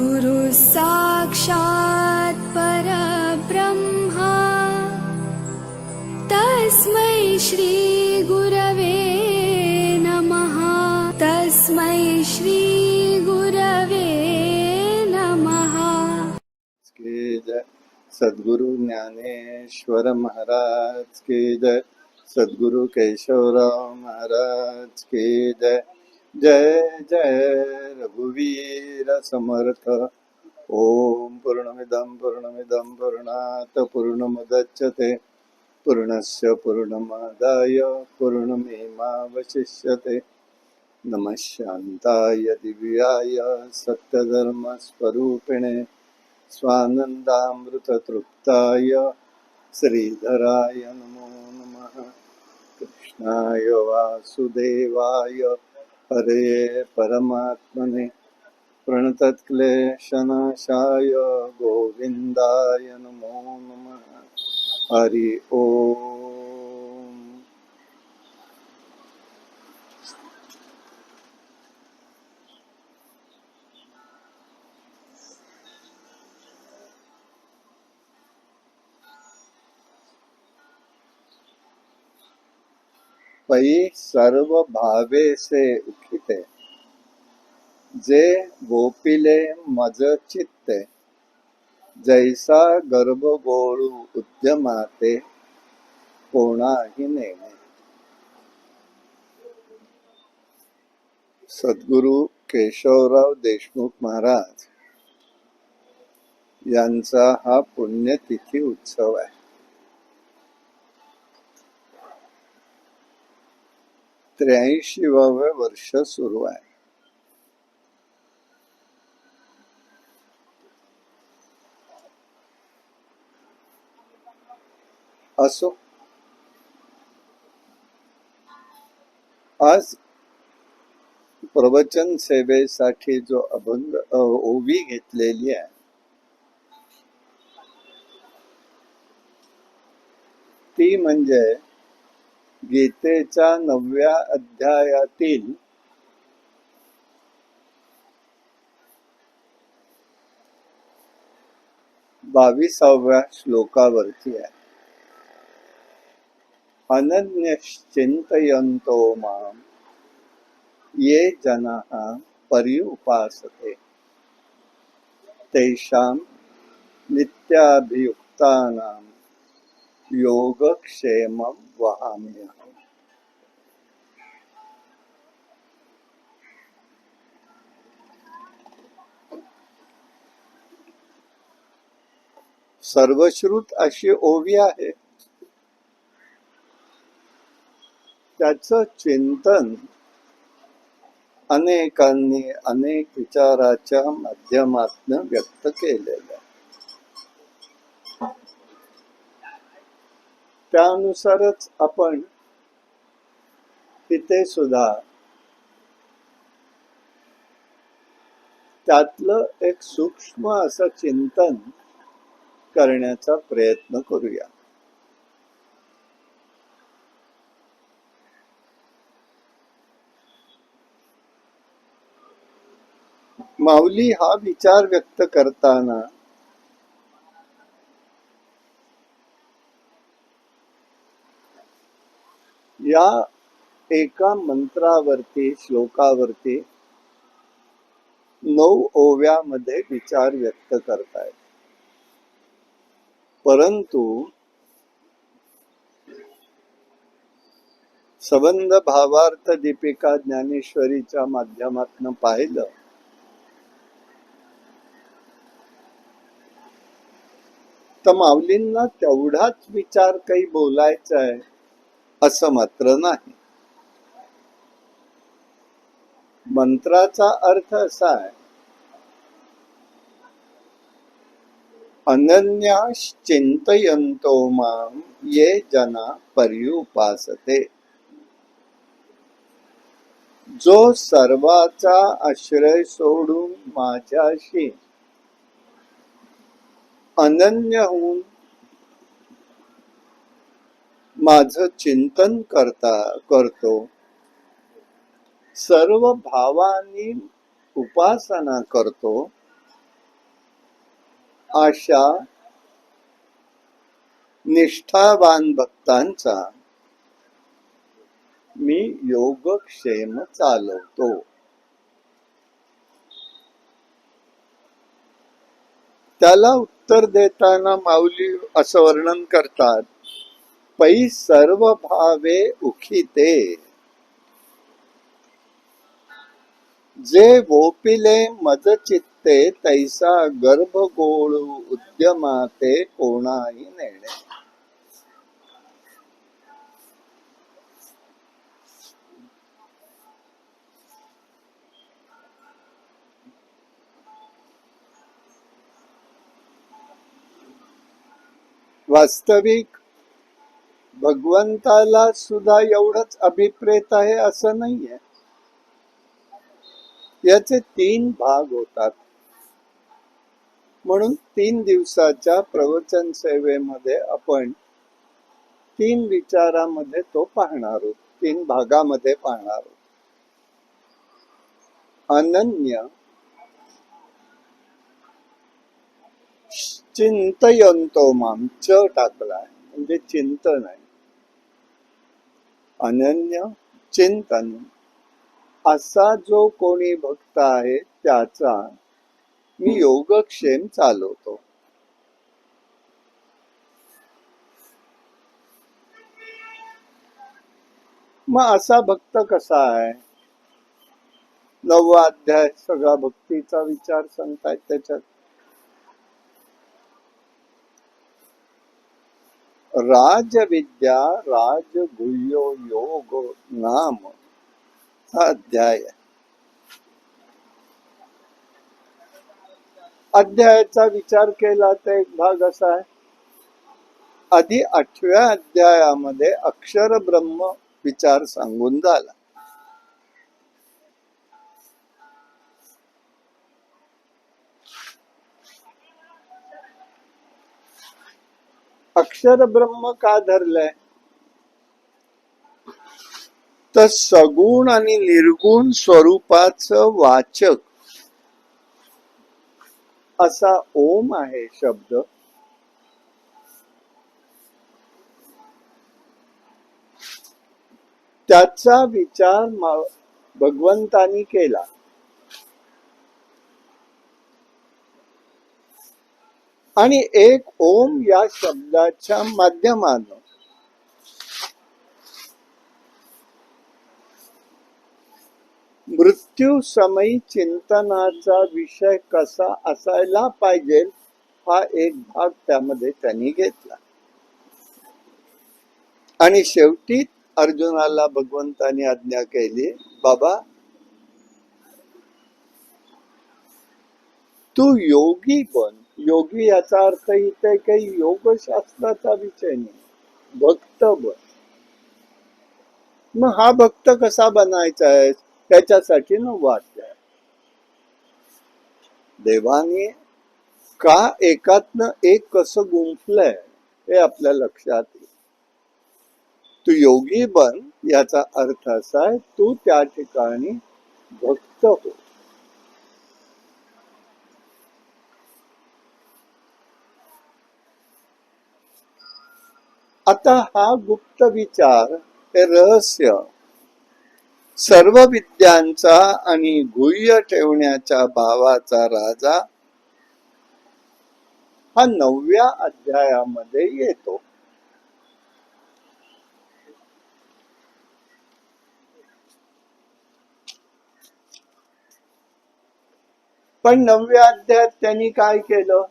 गुरु साक्षात् परब्रह्मा तस्मै श्री गुरवे नमः। तस्मै श्री गुरवे नमः। की जय सद्गुरु ज्ञानेश्वर महाराज की जय, सद्गुरु केशवराव महाराज की जय। जय जय रघुवीर समर्थ। ओम पूर्णमिदं पूर्णात् पूर्णमुदच्यते पूर्णस्य पूर्णमादाय पूर्णमेवावशिष्यते। नमः शान्ताय दिव्याय सत्यधर्मस्वरूपिणे स्वानन्दामृततृप्ताय श्रीधराय नमो नमः। कृष्णाय वासुदेवाय हरे परमात्मने प्रणतक्लेशनाशाय गोविन्दाय नमो नमः। हरि ओम। पै सर्व भावे से उखिते जे गोपिले मज चित्ते जैसा गर्भ गोळू उद्यमाते कोणाही नेणे। सद्गुरु केशवराव देशमुख महाराज यांचा हा पुण्यतिथी उत्सव आहे। त्र्याऐंशीवावे वर्ष सुरू आहे। असो, आज प्रवचन सेवेसाठी जो अभंग ओवी घेतलेली आहे ती म्हणजे गीतेच्या 9व्या अध्यायातील 22व्या श्लोकावरती आहे। अनन्यश्चिंतयन्तो मां ये जनाः पर्युपासते तेषां नित्याभियुक्तानां योगक्षेमं वहाम्यहम्। सर्वश्रुत अशी ओवी आहे। त्याचं चिंतन अनेकांनी अनेक विचाराच्या माध्यमातून व्यक्त केलेलं आहे। त्यानुसारच आपण इथे सुद्धा त्यातलं एक सूक्ष्म असं चिंतन करण्याचा प्रयत्न करूया। माऊली हा विचार व्यक्त करताना या एका मंत्रावरती श्लोकावरती 9 ओव्यामध्ये विचार व्यक्त करतायत। परंतु संबंध भावार्थ दीपिका ज्ञानेश्वरीच्या माध्यमातून पाहिलं तर माऊलींना तेवढाच विचार काही बोलायचा आहे असं मात्र नाही। मंत्राचा अर्थ असा आहे, अनन्याश्चिंतयन्तो मां ये जना पर्युपासते। जो सर्वाचा आश्रय सोडून माझ्याशी अनन्य होऊन माझं चिंतन करतो, सर्व भावांनी उपासना करतो, अशा निष्ठावान भक्तांचा मी योगक्षेम चालवतो. त्याला उत्तर देताना माऊली असं वर्णन करतात, पै सर्व भावे उखिते, जे वोपिले मज चित्ते, तैसा गर्भ गोळू उद्यमाते कोणाही नेणे. वास्तविक भगवंताला सुद्धा एवढंच अभिप्रेत आहे असं नाहीये. याचे 3 भाग होतात. म्हणून 3 दिवसाच्या प्रवचन सेवेमध्ये आपण 3 विचारामध्ये तो पाहणार आहोत, 3 भागामध्ये पाहणार आहोत. अनन्य चिंतयंतो माम, च टाकलाय म्हणजे चिंतन आहे. अनन्य चिंतन, असा जो कोणी भक्त आहे त्याचा मी योगक्षेम चालवतो. मग असा भक्त कसा आहे? 9वा अध्याय सगळा भक्तीचा विचार सांगतायत. त्याच्यात राजविद्या राजगुह्यो योग नाम हा अध्याय. अध्यायाचा विचार केला तर एक भाग असा आहे, आधी 8व्या अध्यायामध्ये अक्षर ब्रह्म विचार सांगून झाला. अक्षर ब्रह्म का धरलंय? तर सगुण आणि निर्गुण स्वरूपाचं वाचक असा ओम आहे शब्द. त्याचा विचार भगवंतानी केला. आणि एक ओम या शब्दाच्या माध्यमानं मृत्यू समयी चिंतनाचा विषय कसा असायला पाहिजे हा एक भाग त्यामध्ये त्यांनी घेतला. आणि शेवटी अर्जुनाला भगवंतानी आज्ञा केली, बाबा तू योगी बन. योगी याचा अर्थ इथे काही योगशास्त्राचा विषय नाही, भक्त बन. मग हा भक्त कसा बनायचा आहे त्याच्यासाठी 9वा अध्याय. देवाने का एकातनं एक कसं गुंफलंय हे आपल्या लक्षात येईल. तू योगी बन याचा अर्थ असा आहे, तू त्या ठिकाणी भक्त हो. आता हा गुप्त विचार, हे रहस्य सर्व विद्यांचा आणि गुह्य ठेवण्याच्या भावाचा राजा हा 9व्या अध्यायामध्ये येतो. पण 9व्या अध्यायात त्यांनी काय केलं?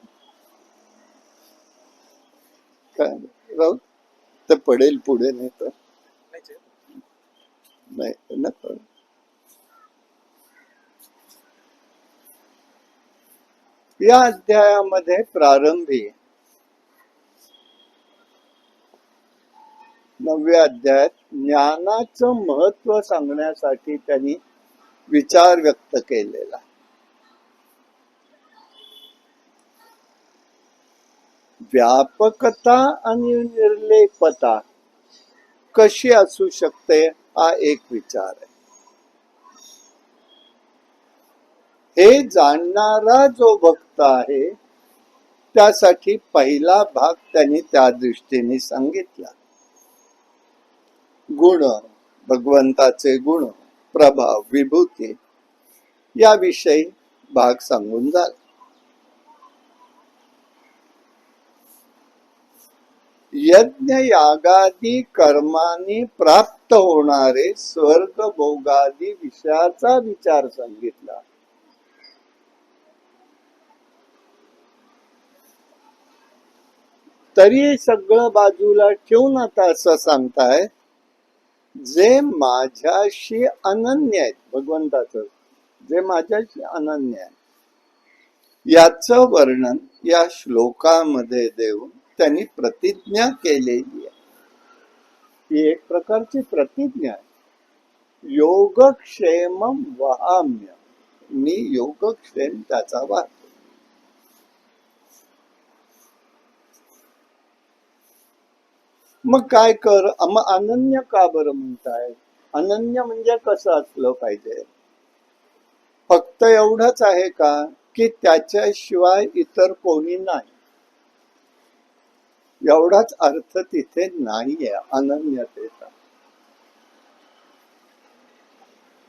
तर पडेल पुढे, नाही तर नाही ना. या अध्यायामध्ये प्रारंभी 9व्या अध्यायात ज्ञानाचं महत्व सांगण्यासाठी त्यांनी विचार व्यक्त केलेला. व्यापकता आणि निर्लेपता कशी असू शकते हा एक विचार आहे. हे जाणणारा जो भक्त आहे त्यासाठी पहिला भाग त्यांनी त्या दृष्टीने सांगितला. गुण, भगवंताचे गुण, प्रभाव, विभूती याविषयी भाग सांगून झाला. यज्ञ यागादी कर्मांनी प्राप्त होणारे स्वर्ग भोगादी विषयाचा विचार सांगितला. तरी सगळं बाजूला ठेवून आता असं सांगताय, जे माझ्याशी अनन्य आहेत, भगवंताचं जे माझ्याशी अनन्य आहे, याचं वर्णन या श्लोकामध्ये देऊन त्यांनी प्रतिज्ञा केलेली आहे. ही एक प्रकारची प्रतिज्ञा आहे. योगक्षेम वहाम्य, मी योगक्षेम त्याचा वाहतो. मग काय कर, मग अनन्य का बरं म्हणताय? अनन्य म्हणजे कसं असलं पाहिजे? फक्त एवढंच आहे का की त्याच्याशिवाय इतर कोणी नाही, एवढाच अर्थ तिथे नाहीये अनन्यतेचा.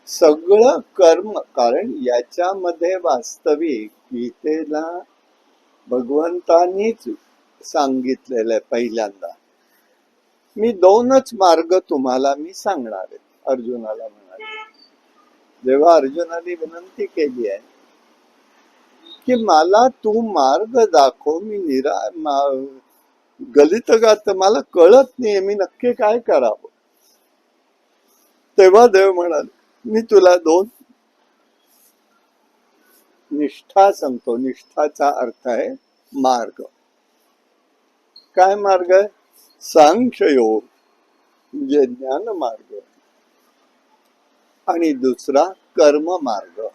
सगळं कर्म, कारण याच्यामध्ये वास्तविक गीतेला भगवंतांनीच सांगितलेलं आहे पहिल्यांदा. मी दोनच मार्ग तुम्हाला मी सांगणार आहे, अर्जुनाला म्हणाले. जेव्हा अर्जुनाने विनंती केली आहे की मला तू मार्ग दाखव, मी गलित गात मला कळत नाही, मी नक्की काय करावं, तेव्हा देव म्हणाले मी तुला दोन निष्ठा सांगतो. निष्ठाचा अर्थ आहे मार्ग. काय मार्ग आहे? सांख्ययोग म्हणजे ज्ञान मार्ग, आणि दुसरा कर्म मार्ग.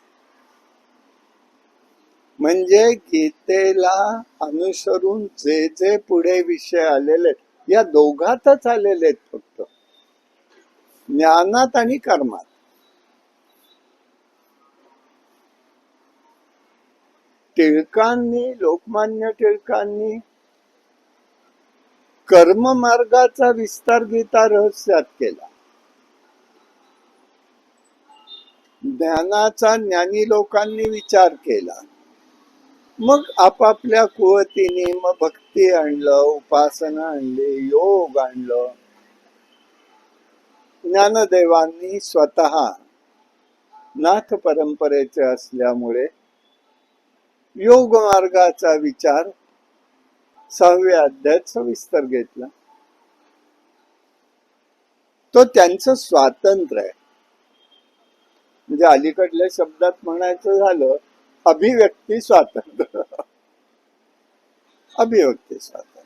म्हणजे गीतेला अनुसरून जे जे पुढे विषय आलेले या दोघातच आलेले आहेत, फक्त ज्ञानात आणि कर्मात. टिळकांनी, लोकमान्य टिळकांनी कर्म मार्गाचा विस्तार गीता रहस्यात केला. ज्ञानाचा ज्ञानी लोकांनी विचार केला. मग आपापल्या कुवतीने मग भक्ती आणलं, उपासना आणली, योग आणलं. ज्ञानदेवांनी स्वतः नाथ परंपरेचे असल्यामुळे योग मार्गाचा विचार 6व्या अध्यायात सविस्तर घेतला. तो त्यांचं स्वातंत्र्य आहे. म्हणजे अलीकडल्या शब्दात म्हणायचं झालं, अभिव्यक्ती स्वातंत्र्य. अभिव्यक्ती स्वातंत्र्य.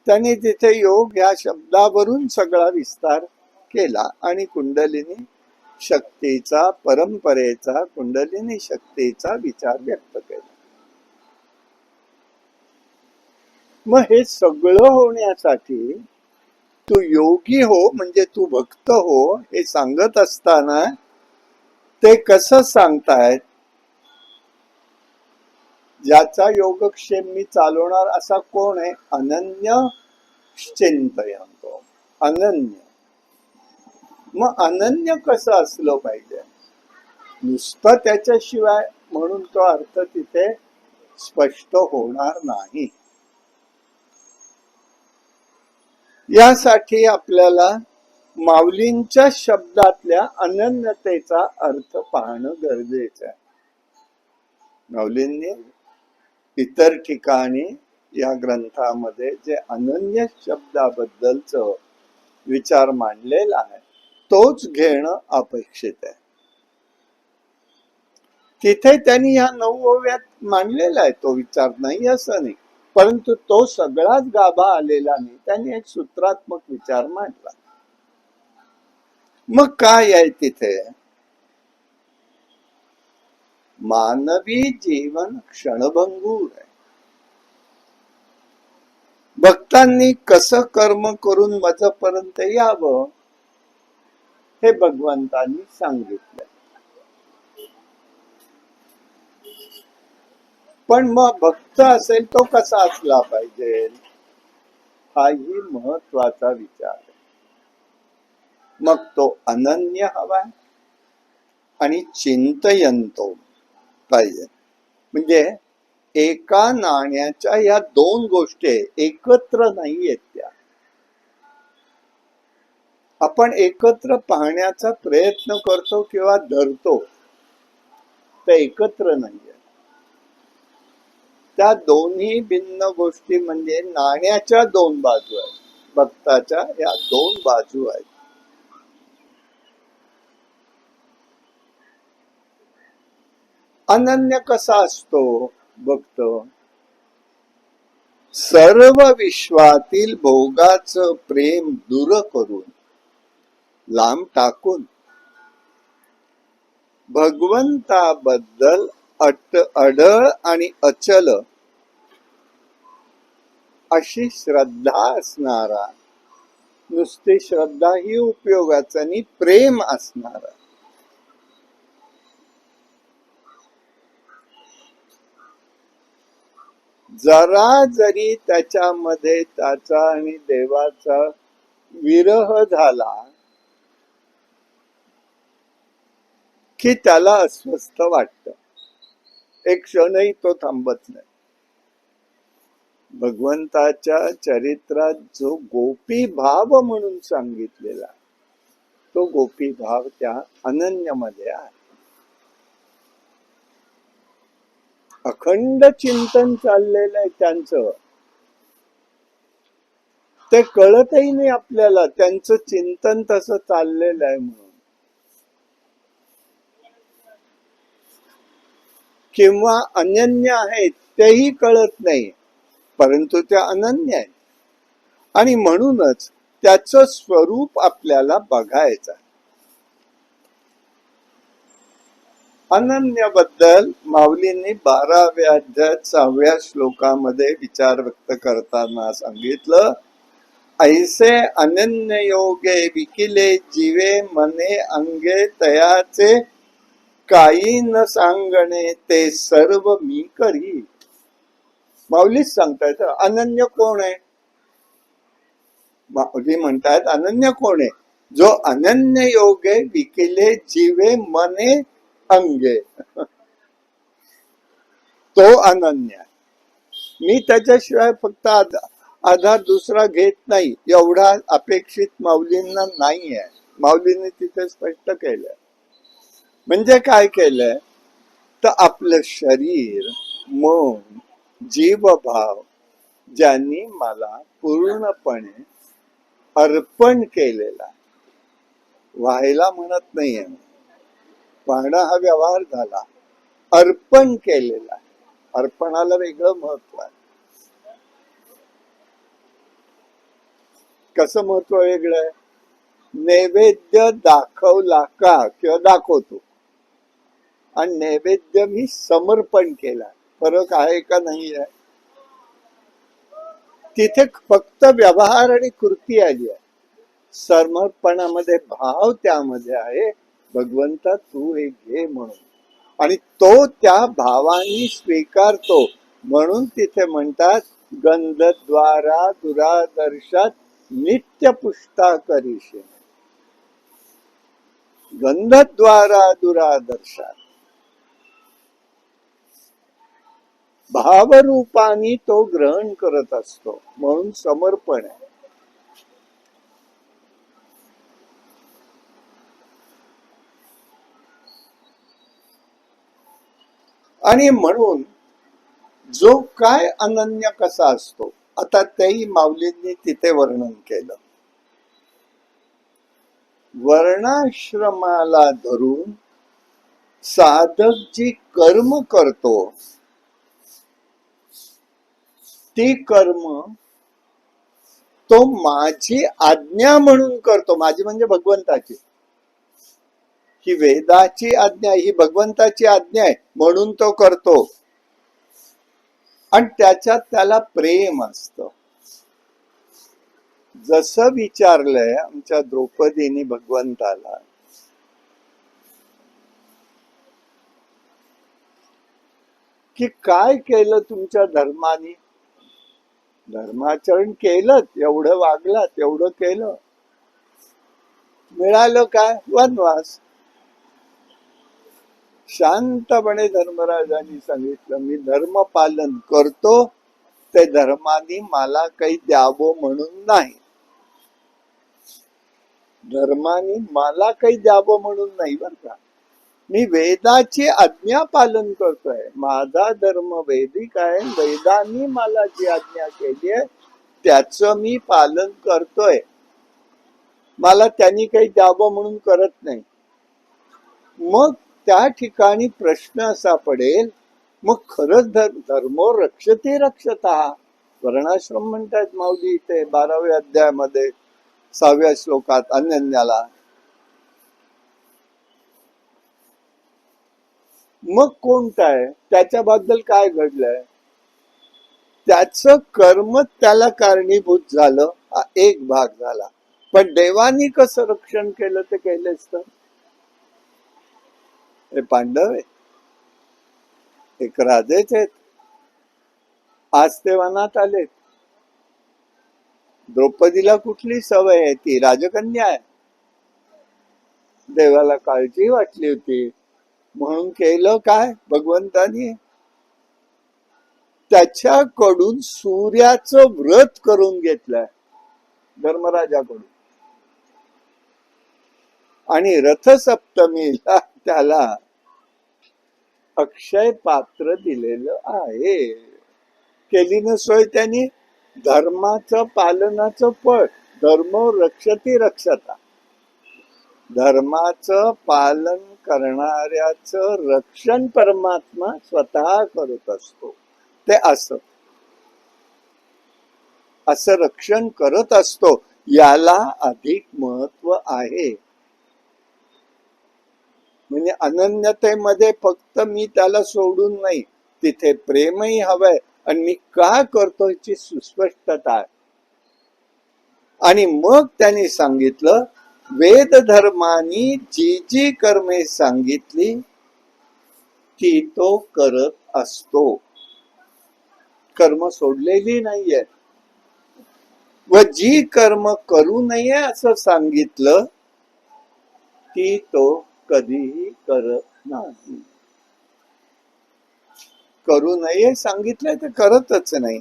त्यांनी तिथे योग या शब्दावरून सगळा विस्तार केला आणि कुंडलिनी शक्तीचा, परंपरेचा, कुंडलिनी शक्तीचा विचार व्यक्त केला. मग हे सगळं होण्यासाठी तू योगी हो, म्हणजे तू भक्त हो, हे सांगत असताना ते कसं सांगतायत? ज्याचा योगक्षेम मी चालवणार असा कोण आहे? अनन्य चिंतयंतो, अनन्य. मग अनन्य कसं असलं पाहिजे? नुसतं त्याच्याशिवाय म्हणून तो अर्थ तिथे स्पष्ट होणार नाही. यासाठी आपल्याला माऊलींच्या शब्दातल्या अनन्यतेचा अर्थ पाहणं गरजेचं आहे. माऊलींनी इतर ठिकाणी या ग्रंथामध्ये जे अनन्य शब्दाबद्दलच विचार मांडलेला आहे तोच घेणं अपेक्षित आहे. तिथे त्यांनी ह्या 9व्यात मांडलेला आहे तो विचार, नाही असं नाही, परंतु तो सगळाच गाभा आलेला नाही. त्यांनी एक सूत्रात्मक विचार मांडला. मग काय आहे तिथे? मानवी जीवन क्षणभंगूर आहे. भक्तांनी कसं कर्म करून माझ्यापर्यंत यावं हे भगवंतांनी सांगितलं. पण मग भक्त असेल तो कसा असला पाहिजे, हाही महत्वाचा विचार आहे. मग तो अनन्य हवाय आणि चिंतयंतो पाहिजे. म्हणजे एका नाण्याच्या या दोन गोष्टी एकत्र नाहीयेत त्या. आपण एकत्र पाहण्याचा प्रयत्न करतो किंवा धरतो, तर एकत्र नाहीये. त्या दोन्ही भिन्न गोष्टी म्हणजे नाण्याच्या दोन बाजू आहेत. भक्ताच्या या दोन बाजू आहेत. अनन्य कसा असतो भक्त, सर्व विश्वातील भोगाचं प्रेम दूर करून, लांब टाकून, भगवंताबद्दल अढळ आणि अचल अशी श्रद्धा असणारा, नुसती श्रद्धा ही उपयोगाचं नाही, प्रेम असणारा. जरा जरी त्याच्यामध्ये त्याचा आणि देवाचा विरह झाला की त्याला अस्वस्थ वाटत, एक क्षणही तो थांबत नाही. भगवंताच्या चरित्रात जो गोपी भाव म्हणून सांगितलेला, तो गोपी भाव त्या अनन्यमध्ये आहे. अखंड चिंतन चाललेलं आहे त्यांचं, ते कळतही नाही आपल्याला त्यांचं चिंतन तसं चाललेलं आहे म्हणून. किंवा अनन्य आहेत तेही कळत नाही, परंतु त्या अनन्य आहेत. आणि म्हणूनच त्याचं स्वरूप आपल्याला बघायचं. अनन्याबद्दल माऊलींनी 12व्या अध्यायात 6व्या श्लोकामध्ये विचार व्यक्त करताना सांगितलं, ऐसे अनन्य योगे विकिले जीवे मने अंगे तयाचे, काही न सांगणे ते सर्व मी करी. माऊलीच सांगतायत अनन्य कोण आहे. माऊली म्हणतायत अनन्य कोण आहे, जो अनन्य योगे विकिले जीवे मने अंगे, तो अनन्य. मी त्याच्याशिवाय फक्त आधार दुसरा घेत नाही, एवढा अपेक्षित माऊलींना नाही आहे. माऊलींनी तिथे स्पष्ट केलं. म्हणजे काय केलंय तर आपलं शरीर, मन, जीवभाव ज्यांनी मला पूर्णपणे अर्पण केलेला, व्हायला म्हणत नाहीये, पाहणं हा व्यवहार झाला, अर्पण केलेला. अर्पणाला वेगळं महत्व आहे. कसं महत्व वेगळं आहे, नैवेद्य दाखवला का किंवा दाखवतो, आणि नैवेद्य मी समर्पण केला, फरक आहे का नाही आहे. तिथे फक्त व्यवहार आणि कृती आली आहे. समर्पणामध्ये भाव त्यामध्ये आहे, भगवंता तू हे घे म्हणून, आणि तो त्या भावाने स्वीकारतो. म्हणून तिथे म्हणतात गंधद्वारा दुरादर्शात नित्य पुष्टा करीशे. गंधद्वारा दुरादर्शात भावरूपाने तो ग्रहण करत असतो, म्हणून समर्पण आहे. आणि म्हणून जो काय अनन्य कसा असतो, आता तेही माऊलींनी तिथे वर्णन केलं. वर्णाश्रमाला धरून साधक जी कर्म करतो, ती कर्म तो माझी आज्ञा म्हणून करतो. माझी म्हणजे भगवंताची. ही वेदाची आज्ञा, ही भगवंताची आज्ञा आहे म्हणून तो करतो, आणि त्याच्यात त्याला प्रेम असतं. जसं विचारलंय आमच्या द्रौपदीने भगवंताला, की काय केलं तुमच्या धर्माने, धर्माचरण केलं, एवढं वागलात, एवढं केलं, मिळालं काय? वनवास. शांतपणे धर्मराजांनी सांगितलं, मी धर्म पालन करतो, ते धर्माने मला काही द्यावं म्हणून नाही, धर्माने मला काही द्यावं म्हणून नाही बर का, मी वेदाची आज्ञा पालन करतोय, माझा धर्म वैदिक आहे, वेदांनी मला जी आज्ञा केली आहे त्याचं मी पालन करतोय, मला त्यांनी काही द्यावं म्हणून करत नाही. मग त्या ठिकाणी प्रश्न असा पडेल, मग खरंच धर्मो रक्षते रक्षता, वर्णाश्रम म्हणतात माऊली इथे 12व्या अध्यायामध्ये 6व्या श्लोकात अनन्याला. मग कोणता आहे, त्याच्याबद्दल काय घडलंय, त्याचं कर्म त्याला कारणीभूत झालं, हा एक भाग झाला. पण देवानी कसं रक्षण केलं ते केलेच तर. हे पांडव आहे, एक राजेच आहेत, आज ते वनात आले. द्रौपदीला कुठली सवय आहे, ती राजकन्या आहे, देवाला काळजी वाटली होती म्हणून केलं काय, भगवंतानी त्याच्याकडून सूर्याचं व्रत करून घेतलंय, धर्मराजाकडून, आणि रथसप्तमीला त्याला अक्षय पात्र दिलेलं आहे. केली न सोय त्यांनी, धर्माचं पालनाचं फळ, धर्म रक्षती रक्षता, धर्माचं पालन करणाऱ्याचं रक्षण परमात्मा स्वतः करत असतो. ते असं रक्षण करत असतो, याला अधिक महत्व आहे. म्हणजे अनन्यतेमध्ये फक्त मी त्याला सोडून नाही, तिथे प्रेमही हवंय, आणि मी का करतो याची सुस्पष्टता आहे. आणि मग त्यांनी सांगितलं, वेद धर्मानी जी जी कर्मे सांगितली ती तो करत असतो, कर्म सोडलेली नाहीये. व जी कर्म करू नये असं सांगितलं ती तो कधीही करत नाही. करू नये सांगितलंय ते करतच नाही.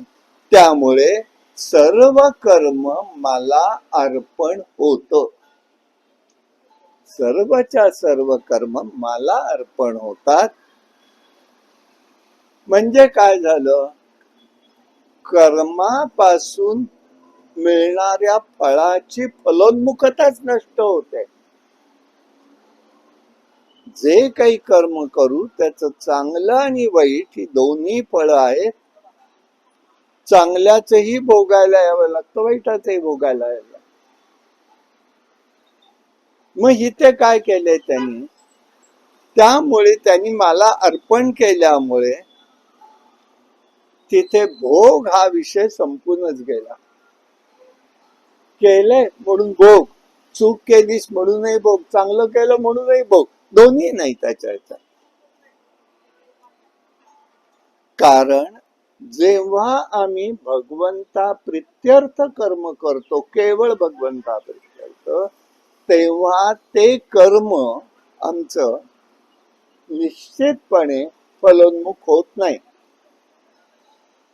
त्यामुळे सर्व कर्म मला अर्पण होत, सर्वच्या सर्व कर्म मला अर्पण होतात. म्हणजे काय झालं, कर्मापासून मिळणाऱ्या फळाची फलोन्मुखताच नष्ट होते. जे काही कर्म करू त्याचं चांगलं आणि वाईट ही दोन्ही फळं आहेत. चांगल्याचंही भोगायला यावं लागतं, वाईटाचंही भोगायला यावं लागतं. मग इथे काय केलंय त्यांनी, त्यामुळे त्यांनी मला अर्पण केल्यामुळे तिथे भोग हा विषय संपूनच गेला. केलंय म्हणून भोग, चूक केलीस म्हणूनही भोग, चांगलं केलं म्हणूनही भोग, दोन्ही नाही त्याच्या. कारण जेव्हा आम्ही भगवंता प्रित्यर्थ कर्म करतो, केवळ भगवंता प्रित्यर्थ, तेव्हा ते कर्म आमचं निश्चितपणे फलोन्मुख होत नाही.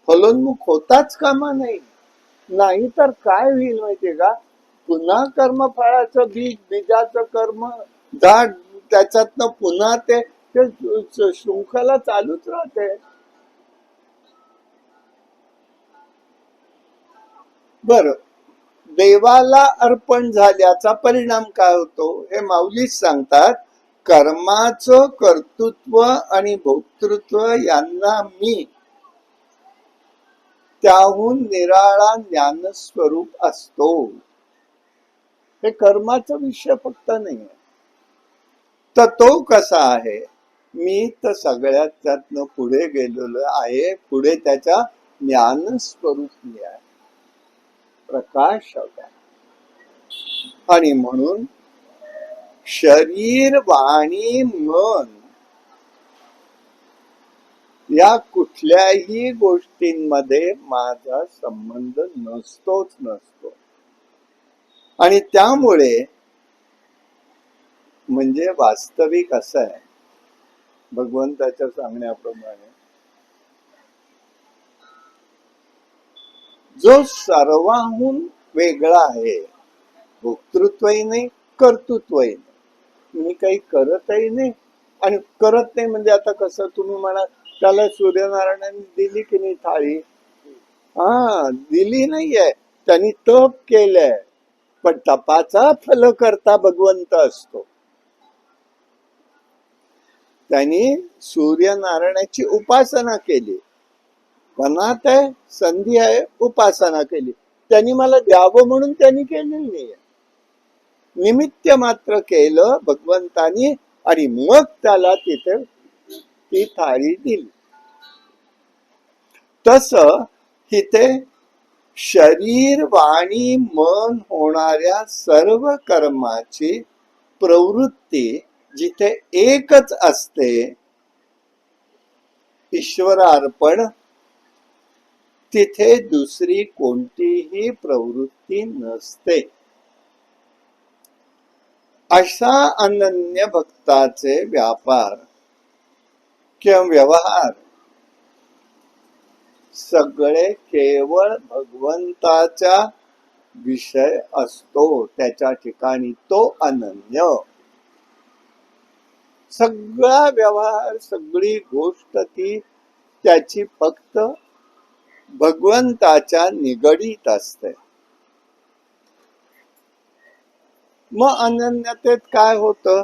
फलोन्मुख होताच कामा नाही, नाही तर काय होईल माहितीये का, पुन्हा कर्मफळाचं बीजाचं कर्म झाड, त्याच्यातनं पुन्हा ते शृंखला चालूच राहते. बर, देवाला अर्पण झाल्याचा परिणाम काय होतो हे माऊलीच सांगतात. कर्माचं कर्तृत्व आणि भोक्तृत्व यांना मी त्याहून निराळा ज्ञानस्वरूप असतो. हे कर्माचा विषय फक्त नाही आहे. तर तो कसा आहे, मी तर सगळ्यात त्यातनं पुढे गेलेलो आहे, पुढे त्याच्या ज्ञानस्वरूप मी आहे, प्रकाश आहे. आणि म्हणून शरीर वाणी मन या कुठल्याही गोष्टींमध्ये माझा संबंध नसतोच नसतो. आणि त्यामुळे म्हणजे वास्तविक असं आहे, भगवंताच्या सांगण्याप्रमाणे जो सर्वाहून वेगळा आहे, भोक्तृत्वही नाही, कर्तृत्वही नाही, मी काही करतही नाही आणि करत नाही. म्हणजे आता कसं तुम्ही म्हणा, त्याला सूर्यनारायणाने दिली की नाही थाळी? हा, दिली नाहीये, त्यांनी तप केलंय, पण तपाचा फल करता भगवंत असतो. त्यांनी सूर्यनारायणाची उपासना केली, मनात आहे, संधी आहे, उपासना केली. त्यांनी मला द्यावं म्हणून त्यांनी केलेली नाहीये, निमित्त मात्र केलं भगवंतानी आणि मग त्याला तिथे ती थाळी दिली. तस इथे शरीर वाणी मन होणाऱ्या सर्व कर्माची प्रवृत्ती जिथे एकच असते, ईश्वरार्पण, तिथे दुसरी कोणतीही प्रवृत्ती नसते. अशा अनन्य भक्ताचे व्यापार किंवा व्यवहार सगळे केवळ भगवंताचा विषय असतो. त्याच्या ठिकाणी तो अनन्य. सगळा व्यवहार, सगळी गोष्ट ती त्याची फक्त भगवंताच्या निगडीत असते. मग अनन्यतेत काय होतं,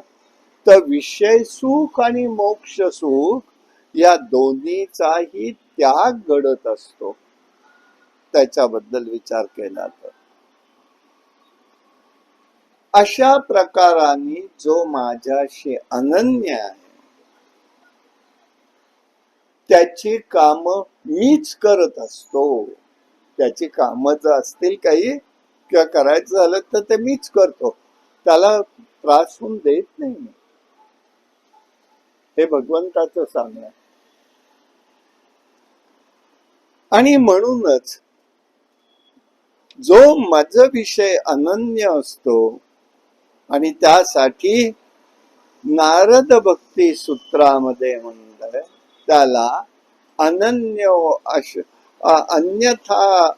तर विषय सुख आणि मोक्ष सुख या दोन्हीचाही त्याग घडत असतो. त्याच्याबद्दल विचार केला तर अशा प्रकाराने जो माझ्याशी अनन्य आहे, त्याची काम मीच करत असतो. त्याची कामं जर असतील काही किंवा करायचं झालं तर ते मीच करतो, त्याला त्रास होऊन देत नाही मी. हे भगवंताचं सांगणं. आणि म्हणूनच जो मज विषय अनन्य असतो, आणि त्यासाठी नारद भक्ती सूत्रामध्ये म्हणलंय त्याला अनन्य अन्यथा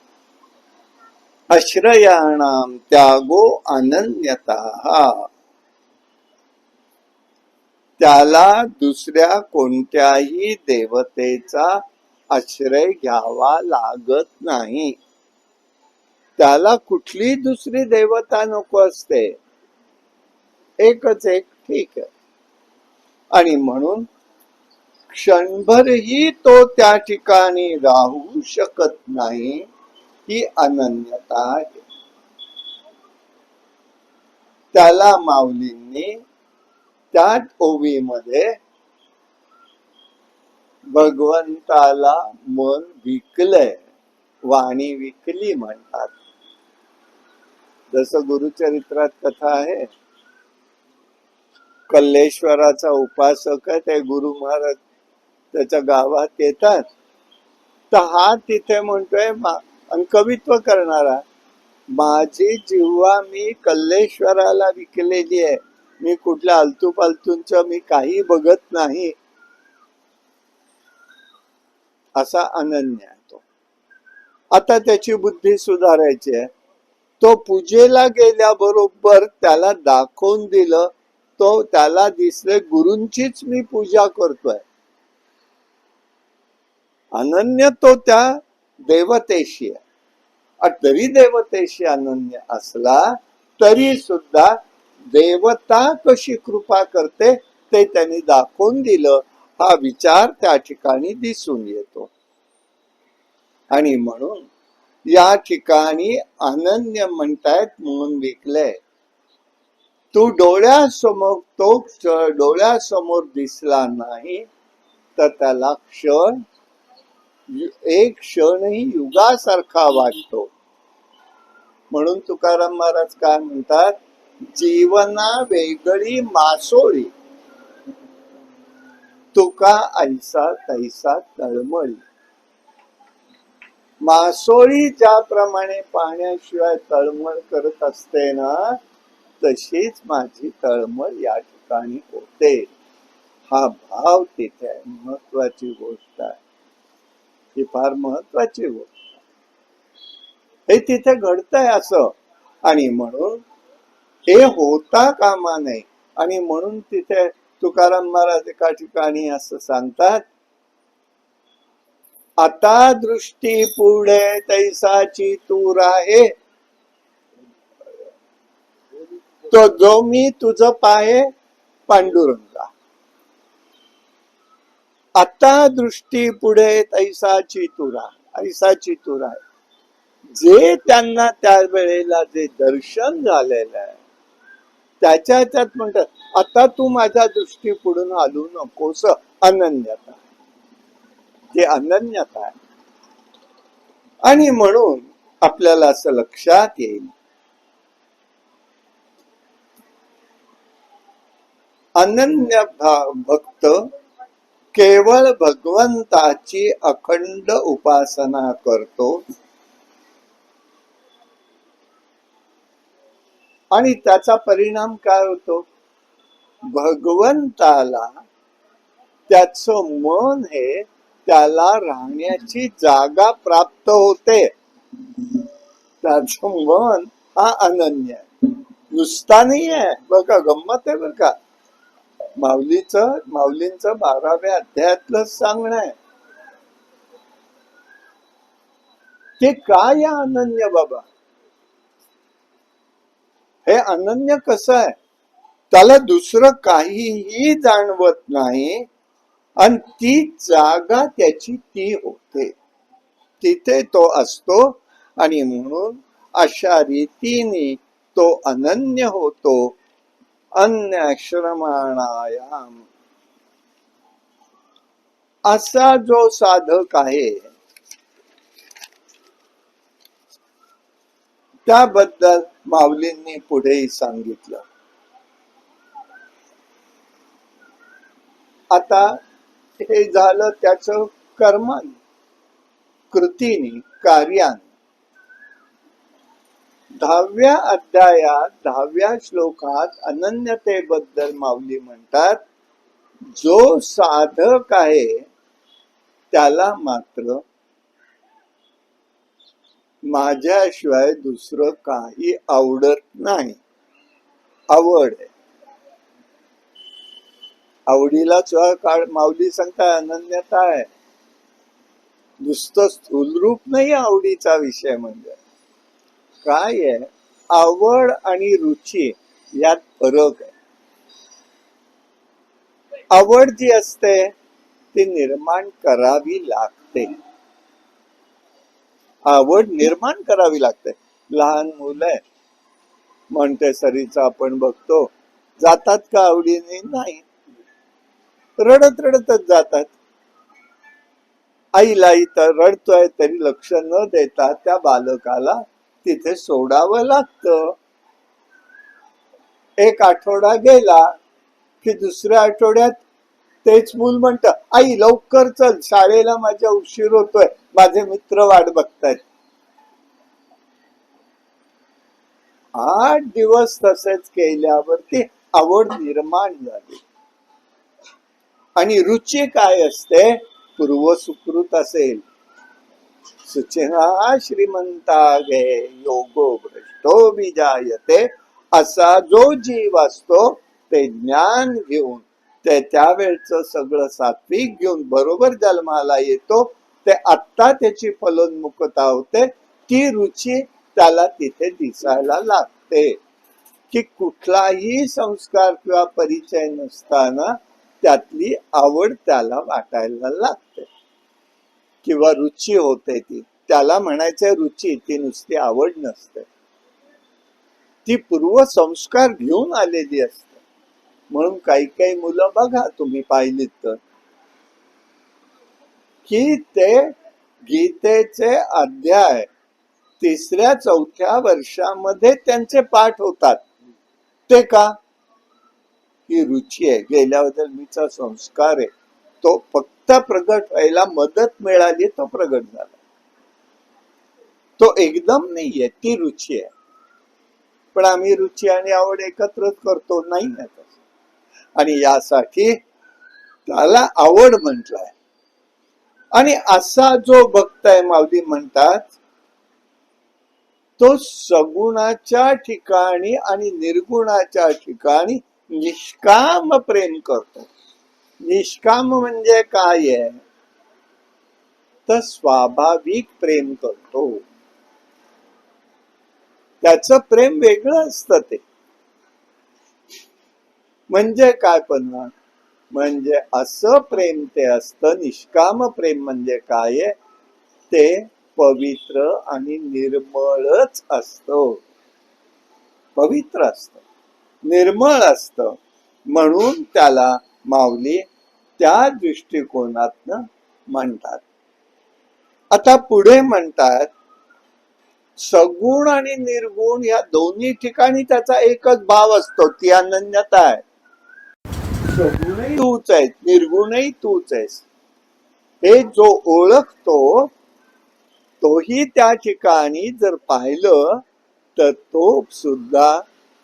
आश्रयाणाम त्यागो अनन्यता. त्याला दुसऱ्या कोणत्याही देवतेचा आश्रय घ्यावा लागत नाही. त्याला कुठली दुसरी देवता नको असते, एकच एक ठीक आहे. आणि म्हणून क्षणभरही तो त्या ठिकाणी राहू शकत नाही, ही अनन्यता आहे. त्याला माऊलींनी त्या ओवीमध्ये भगवंताला मन विकलंय, वाणी विकली म्हणतात. जसं गुरुचरित्रात कथा आहे, कल्लेश्वराचा उपासक आहे, ते गुरु महाराज त्याच्या गावात येतात, तर हा तिथे म्हणतोय आणि कवित्व करणारा, माझी जिव्हा मी कल्लेश्वराला विकलेली आहे, मी कुठल्या आलतू पालतूंच मी काही बघत नाही, असा अनन्य आहे तो. आता त्याची बुद्धी सुधारायची आहे. तो पूजेला गेल्याबरोबर त्याला दाखवून दिलं, तो त्याला दिसले गुरूंचीच मी पूजा करतोय. अनन्य तो त्या देवतेशी आहे. तरी देवतेशी अनन्य असला तरी सुद्धा देवता कशी कृपा करते ते त्यांनी दाखवून दिलं, हा विचार त्या ठिकाणी दिसून येतो. आणि म्हणून या ठिकाणी अनन्य म्हणतायत म्हणून विकलंय. तू डोळ्यासमोर, तो डोळ्यासमोर दिसला नाही तर त्याला क्षण, एक क्षणही युगासारखा वाटतो. म्हणून तुकाराम महाराज काय म्हणतात, जीवना वेगळी मासोळी, तुका ऐसा तैसा तळमळी. मासोळी ज्याप्रमाणे पाण्याशिवाय तळमळ करत असते ना, तशीच माझी तळमळ या ठिकाणी होते. हा भाव तिथे आहे. महत्वाची गोष्ट आहे, ही फार महत्वाची गोष्ट. हे तिथे घडतंय असं, आणि म्हणून हे होता कामा नये. आणि म्हणून तिथे तुकाराम महाराज एका ठिकाणी असं सांगतात, आता दृष्टी पुढे तैसाची तूर आहे, तो जो मी तुझ पाहे पांडुरंगा. आता दृष्टी पुढे तैसाची तुरा, ऐसाची तुरा आहे. जे त्यांना त्या वेळेला जे दर्शन झालेलं आहे त्याच्यात म्हणतात, आता तू माझ्या दृष्टी पुढून हलू नकोस. अनन्यता, ते अनन्यता आहे. आणि म्हणून आपल्याला असं लक्षात येईल, अनन्य भक्त केवळ भगवंताची अखंड उपासना करतो, आणि त्याचा परिणाम काय होतो? भगवंताला त्याचं मन हे त्याला राहण्याची जागा प्राप्त होते. त्याचं मन हा अनन्य आहे, नुसता नाही आहे. बघा, गंमत आहे बर का. माऊलींचं 12व्या अध्यायातलं सांगणं आहे. ते काय अनन्य बाबा? हे अनन्य कसं आहे? त्याला दुसरं काहीही जाणवत नाही, आणि ती जागा त्याची ती होते, तिथे तो असतो. आणि म्हणून अशा रीतीने तो अनन्य होतो. अन्यश्रमाणायाम, असा जो साधक आहे त्याबद्दल माऊलींनी पुढेही सांगितलं. आता हे झालं त्याचं कर्माने, कृतीने, कार्याने. 10व्या अध्यायात 10व्या श्लोकात अनन्यतेबद्दल माऊली म्हणतात, जो साधक आहे त्याला मात्र माझ्याशिवाय दुसरं काही आवडत नाही. आवड आहे, आवडीला माऊली सांगता अनन्यता आहे. नुसतं स्थूल रूप नाही आवडीचा विषय. म्हणजे काय आहे? आवड आणि रुची यात फरक आहे. आवड जी असते ती निर्माण करावी लागते. आवड निर्माण करावी लागते. लहान मुलं आहे, मॉन्टेसरीचा आपण बघतो, जातात का आवडीने? नाही, रडत रडतच जातात. आईला इथं रडतोय तरी लक्ष न देता त्या बालकाला तिथे सोडावं लागतं. एक आठवडा गेला की दुसऱ्या आठवड्यात तेच मूल म्हणतं, आई लवकर चल, शाळेला माझ्या उशीर होतोय, माझे मित्र वाट बघतायत. 8 दिवस तसेच केल्यावरती आवड निर्माण झाली. आणि रुची काय असते? पूर्वसुकृत असेल. सुचिना श्रीमंता गे योगो भ्रष्टो विजायते, असा जो जीव असतो ते ज्ञान घेऊन, ते त्यावेळचं सगळं सात्विक घेऊन बरोबर जन्माला येतो. ते आत्ता त्याची फलोन्मुखता होते. ती रुची त्याला तिथे दिसायला लागते, की कुठलाही संस्कार किंवा परिचय नसताना त्यातली आवड त्याला वाटायला लागते, किंवा रुची होते. ती त्याला म्हणायचं रुची, ती नुसती आवड नसते, ती पूर्वसंस्कार घेऊन आलेली असते. म्हणून काही काही मुलं बघा, तुम्ही पाहिलीत तर, की ते गीतेचे अध्याय 3ऱ्या-4थ्या वर्षामध्ये त्यांचे पाठ होतात. ते का? ही रुची आहे, गेल्या जन्मीचा संस्कार आहे. तो फक्त प्रगट व्हायला मदत मिळाली तो प्रगट झाला. तो एकदम नाहीये, ती रुची आहे. पण आम्ही रुची आणि आवड एकत्रच करतो, नाही ना तसं. आणि यासाठी त्याला आवड म्हटलंय. आणि असा जो भक्त आहे, माऊली म्हणतात, तो सगुणाच्या ठिकाणी आणि निर्गुणाच्या ठिकाणी निष्काम प्रेम करतो. निष्काम म्हणजे काय आहे? तर स्वाभाविक प्रेम करतो. त्याचं प्रेम वेगळं असतं. ते म्हणजे काय? पण म्हणजे असं प्रेम ते असतं. निष्काम प्रेम म्हणजे काय? ते पवित्र आणि निर्मळच असतं. पवित्र असतं, निर्मळ असतं. म्हणून त्याला माऊली त्या दृष्टिकोनातनं म्हणतात. आता पुढे म्हणतात, सगुण आणि निर्गुण या दोन्ही ठिकाणी त्याचा एकच भाव असतो, ती अनन्यता आहे. सगुणही तूच आहेस, निर्गुणही तूच आहेस, हे जो ओळखतो तोही त्या ठिकाणी जर पाहिलं तर तो सुद्धा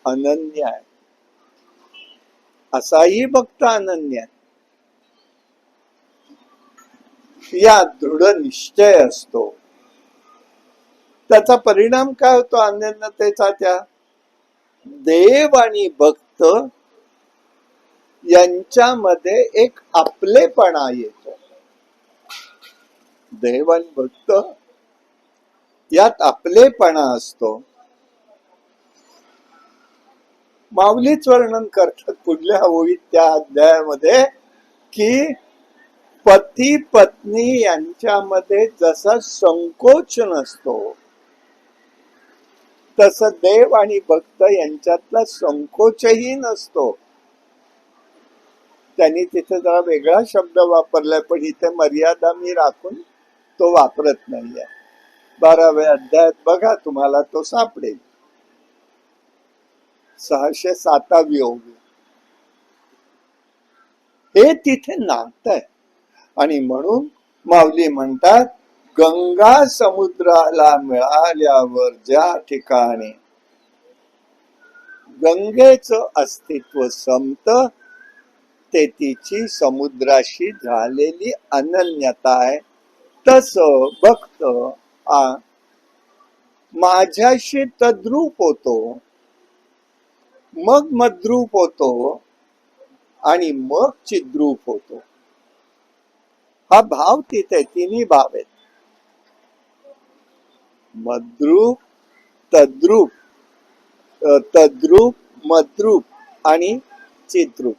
अनन्य आहे. असाही भक्त अनन्य आहे. या दृढ निश्चय असतो. त्याचा परिणाम काय होतो अनन्यतेचा? त्या देव आणि भक्त यांच्यामध्ये एक आपलेपणा येतो. देव आणि भक्त यात आपलेपणा असतो. माऊलीच वर्णन करतात पुढल्या ओळीत त्या अध्यायामध्ये की पती पत्नी यांच्यामध्ये जसा संकोच नसतो तसं देव आणि भक्त यांच्यातला संकोचही नसतो. त्यांनी तिथे जरा वेगळा शब्द वापरलाय, पण इथे मर्यादा मी राखून तो वापरत नाहीये. 12व्या अध्यायात बघा, तुम्हाला तो सापडेल. 607वी ओवी. हे तिथे नातं आहे. आणि म्हणून माऊली म्हणतात, गंगा समुद्राला मिळाल्यावर ज्या ठिकाणी गंगेचं अस्तित्व संपतं ते तिची समुद्राशी झालेली अनन्यता आहे. तसं भक्त माझ्याशी तद्रूप होतो, मग मद्रूप होतो आणि मग चिद्रूप होतो. हा भाव तिथे तिन्ही भाव आहेत. मद्रूप, तद्रूप, तद्रूप, मद्रूप आणि चिद्रूप.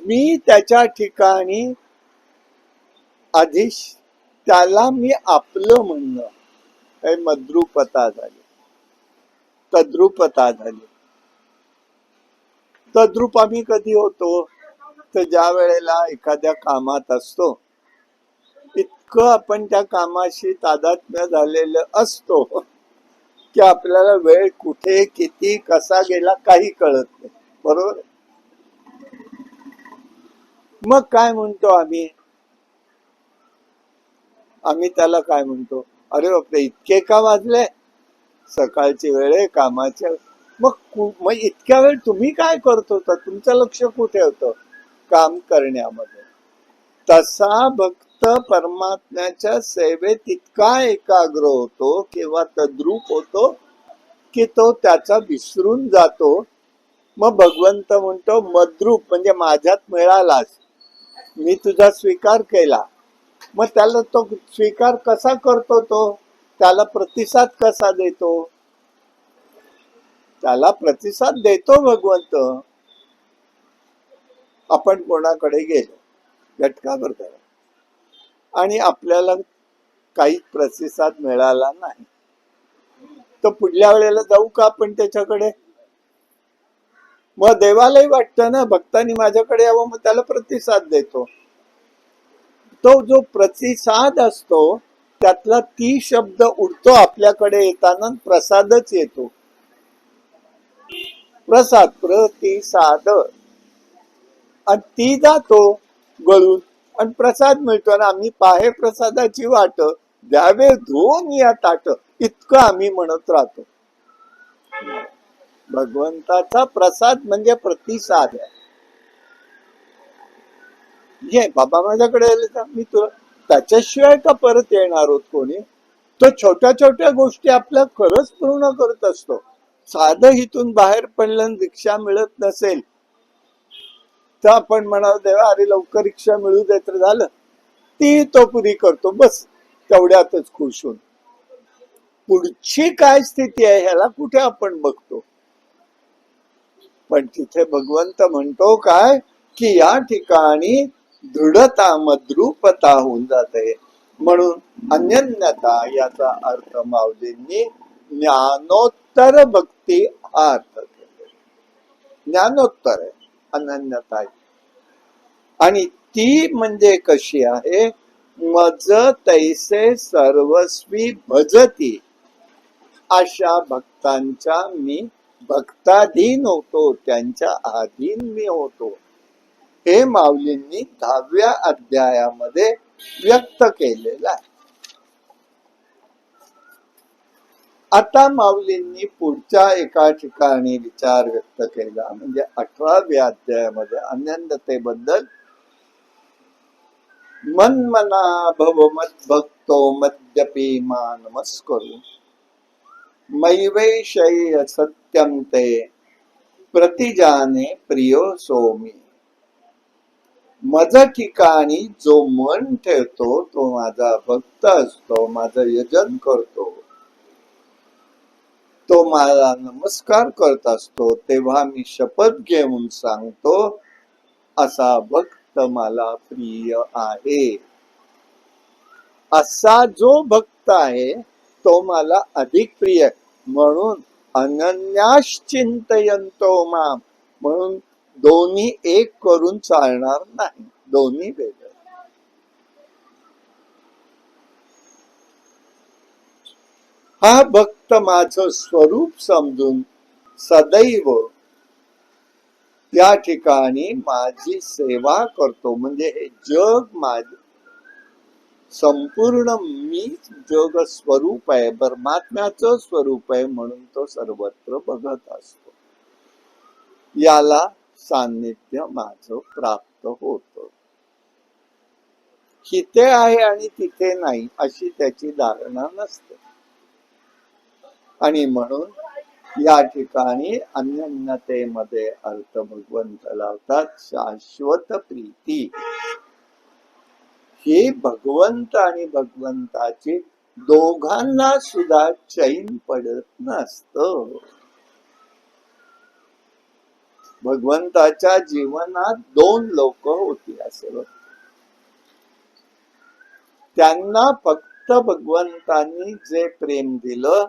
मी त्याच्या ठिकाणी आधी त्याला मी आपलं म्हणणं, हे मद्रूपता झाली. तद्रूपता झाली. तद्रूप आम्ही कधी होतो? तर ज्या वेळेला एखाद्या कामात असतो, इतकं आपण त्या कामाशी तादात्म्य झालेलं असतो की आपल्याला वेळ कुठे किती कसा गेला काही कळत नाही. बरोबर? मग काय म्हणतो आम्ही त्याला काय म्हणतो? अरे बापरे, इतके का वाजले? सकाळची वेळ आहे, कामाच्या. मग इतक्या वेळ तुम्ही काय करत होता? तुमचं लक्ष कुठे होतं? काम करण्यामध्ये. तसा भक्त परमात्म्याच्या सेवेत इतका एकाग्र होतो किंवा तद्रूप होतो की तो त्याचा विसरून जातो. मग भगवंत म्हणतो मद्रूप म्हणजे माझ्यात मिळालास, मी तुझा स्वीकार केला. मग त्याला तो स्वीकार कसा करतो? तो त्याला प्रतिसाद कसा देतो? त्याला प्रतिसाद देतो भगवंत. आपण कोणाकडे गेलो घटकाभर आणि आपल्याला काही प्रतिसाद मिळाला नाही, तर पुढल्या वेळेला जाऊ का आपण त्याच्याकडे? मग देवालाही वाटतं ना, भक्तांनी माझ्याकडे यावं, मग त्याला प्रतिसाद देतो. तो जो प्रतिसाद असतो त्यातला ती शब्द उडतो आपल्याकडे येताना, प्रसादच येतो. प्रसाद, प्रतिसाद. आणि ती जातो गळून आणि प्रसाद मिळतो आणि आम्ही पाहे प्रसादाची वाट द्यावे धुवून या ताट, इतकं आम्ही म्हणत राहतो. भगवंताचा प्रसाद म्हणजे प्रतिसाद आहे. ये बाबा माझ्याकडे आले का मी तुला, त्याच्याशिवाय का परत येणार आहोत कोणी. तो छोट्या छोट्या गोष्टी आपल्या खरंच पूर्ण करत असतो. साधं इथून बाहेर पडलं आणि रिक्षा मिळत नसेल तर आपण म्हणावं देवा अरे लवकर रिक्षा मिळू दे तर झालं. ती तो पुरी करतो, बस तेवढ्यातच खुश होऊन. पुढची काय स्थिती आहे ह्याला कुठे आपण बघतो. पण तिथे भगवंत म्हणतो काय की या ठिकाणी दृढता मद्रूपता होऊन जाते. म्हणून अन्यन्यता याचा अर्थ माऊलींनी ज्ञानोत्तर भक्ती हा अर्थ केला. ज्ञानोत्तर आहे अनन्यता आहे. आणि ती म्हणजे कशी आहे, मज तैसे सर्वस्वी भजती अशा भक्तांच्या मी भक्ताधीन होतो, त्यांच्या अधीन मी होतो. हे माऊलींनी 10व्या अध्यायामध्ये व्यक्त केलेलं आहे. आता माऊलींनी पुढच्या एका ठिकाणी विचार व्यक्त केला, म्हणजे 18व्या अध्यायामध्ये अनन्यतेबद्दल. मन्मना भव मद भक्तो मद्यपी मा नमस्करू मैवैषय सत्यम ते प्रतिजाने प्रियो सोमी. मज ठिकाणी जो मन ठेवतो तो माझा भक्त असतो, माझं यजन करतो, तो मला नमस्कार करत असतो. तेव्हा मी शपथ घेऊन सांगतो असा भक्त मला प्रिय आहे. असा जो भक्त आहे तो मला अधिक प्रिय आहे. म्हणून अनन्याश्चिंतयन्तो माम, म्हणून दोन्ही एक करून चालणार नाही, दोन्ही वेगळे. हा भक्त माझं स्वरूप समजून सदैव त्या ठिकाणी माझी सेवा करतो. म्हणजे हे जग माझे संपूर्ण मी जग स्वरूप आहे, परमात्म्याचं स्वरूप आहे, म्हणून तो सर्वत्र बघत असतो. याला सान्निध्य माझं प्राप्त होतं. इथे आहे आणि तिथे नाही अशी त्याची धारणा नसते. आणि म्हणून या ठिकाणी अन्यन्यतेमध्ये अर्थ भगवंत लावतात शाश्वत प्रीती. हे भगवंत आणि भगवंताची दोघांना सुद्धा चैन पडत नसतं. भगवंताच्या जीवनात 2 लोक होती असे, त्यांना फक्त भगवंतांनी जे प्रेम दिलं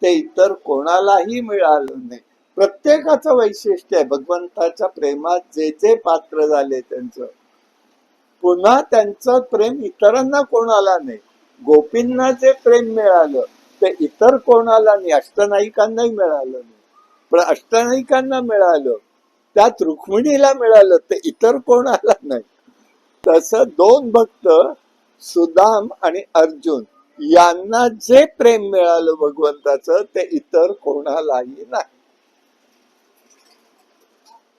ते इतर कोणालाही मिळालं नाही. प्रत्येकाचं वैशिष्ट्य आहे, भगवंताच्या प्रेमात जे जे पात्र झाले त्यांचं पुन्हा त्यांचं प्रेम इतरांना कोणाला नाही. गोपींना जे प्रेम मिळालं ते इतर कोणाला नाही, अष्टनायिकांनाही मिळालं नाही. पण अष्टनायिकांना मिळालं, त्यात रुक्मिणीला मिळालं, ते इतर कोणाला नाही. तसं 2 भक्त सुदाम आणि अर्जुन यांना जे प्रेम मिळालं भगवंताचं ते इतर कोणालाही नाही.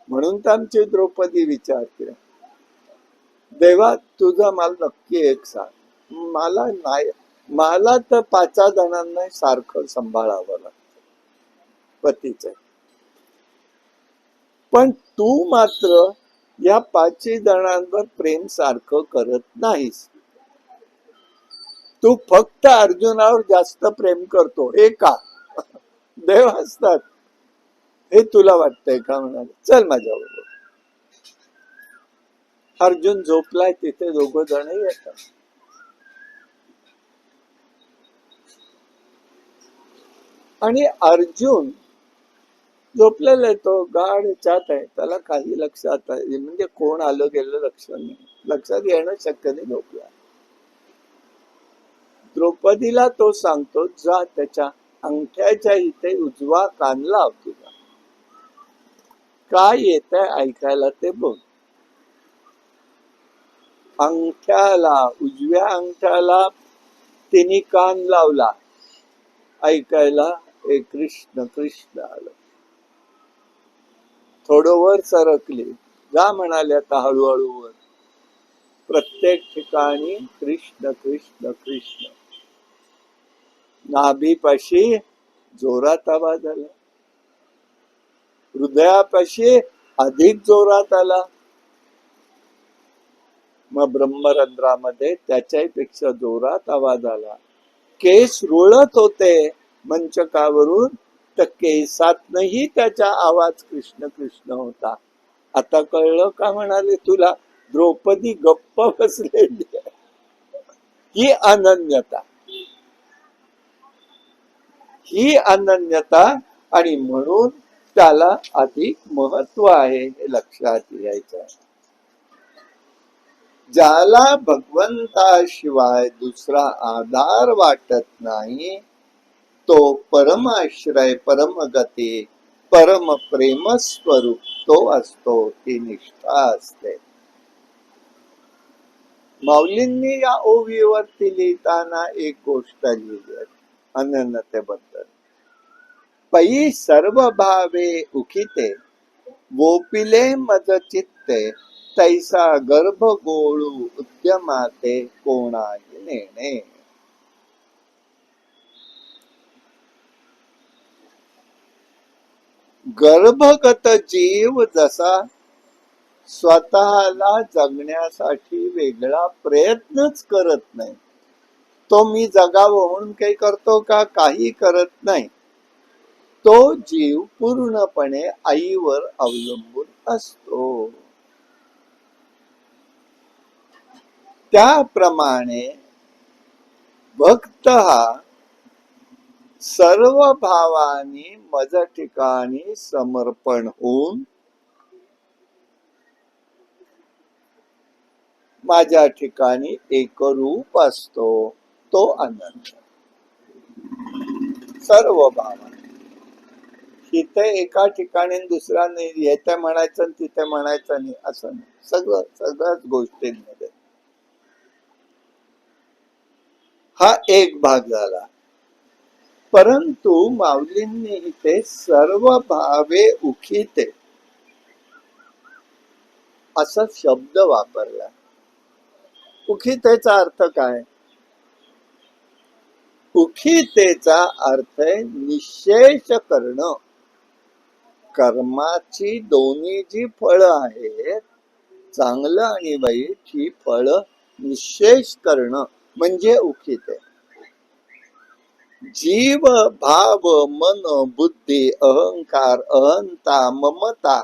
म्हणून तर आमची द्रौपदी विचारते, देवा तुझं मला नक्की एक सांग, मला नाही, मला तर 5 जणांना सारखं सांभाळावं लागतं पतीचं, पण तू मात्र या 5 जणांवर प्रेम सारखं करत नाहीस. तू फक्त अर्जुनावर जास्त प्रेम करतो, हे का? देव असतात हे तुला वाटतंय का? म्हणाले चल माझ्याबरोबर. अर्जुन झोपलाय तिथे 2 जण येतात. आणि अर्जुन झोपलेला आहे, तो गाढ ह्याच्यात आहे, त्याला काही लक्षात आहे, म्हणजे कोण आलं गेलं लक्ष नाही, लक्षात येणं शक्य नाही. झोपला. द्रौपदीला तो सांगतो, जा त्याच्या अंगठ्याच्या इथे उजवा कान लाव, तुझा काय येत आहे ऐकायला ते बघ. अंगठ्याला, उजव्या अंगठ्याला तिने कान लावला ऐकायला, हे कृष्ण कृष्ण आलं. थोडं वर सरकली, जा म्हणाले आता हळूहळू वर. प्रत्येक ठिकाणी कृष्ण कृष्ण कृष्ण. नाभीपाशी जोरात आवाज आला, हृदयापाशी अधिक जोरात आला, मग ब्रह्मरंध्रामध्ये त्याच्याही पेक्षा जोरात आवाज आला. केस रुळत होते मंचकावरून, तर केसातनही त्याचा आवाज कृष्ण कृष्ण होता. आता कळलं का म्हणाले तुला? द्रौपदी गप्प बसलेली आहे. ही अनन्यता, ही अनन्यता, आणि म्हणून त्याला अधिक महत्व आहे हे लक्षात घ्यायचं. ज्याला भगवंताशिवाय दुसरा आधार वाटत नाही, तो परमाश्रय, परमगती, परम प्रेम स्वरूप तो असतो, ती निष्ठा असते. माऊलींनी या ओवीवरती लिहिताना एक गोष्ट लिहिली आहे अनन्यतेबद्दल. पै सर्व भावे उखिते, वोपिले मज चित्ते, तैसा गर्भ गोळू उद्यमाते कोणाही नेणे. गर्भगत जीव जसा स्वतःला जगण्यासाठी वेगळा प्रयत्नच करत नाही, तो मी जगावं म्हणून काही करतो का? काही करत नाही. तो जीव पूर्णपणे आईवर अवलंबून असतो. त्याप्रमाणे भक्त हा सर्व भावांनी मज ठिकाणी समर्पण होऊन माझ्या ठिकाणी एकरूप असतो, तो अनंत. सर्व भावांनी, तिथे एका ठिकाणी दुसरा नाही, येथे म्हणायचं आणि तिथे म्हणायचं नाही असं नाही. सगळ्याच गोष्टींमध्ये हा एक भाग झाला. परंतु माऊलींनी इथे सर्व भावे उखिते असा शब्द वापरला. उखितेचा अर्थ काय? उखितेचा अर्थ आहे निश्शेष करणं. कर्माची दोन्ही जी फळं आहेत, चांगलं आणि वाईट, ही फळं निश्शेष करणं म्हणजे उखिते. जीव, भाव, मन, बुद्धी, अहंकार, अहंता, ममता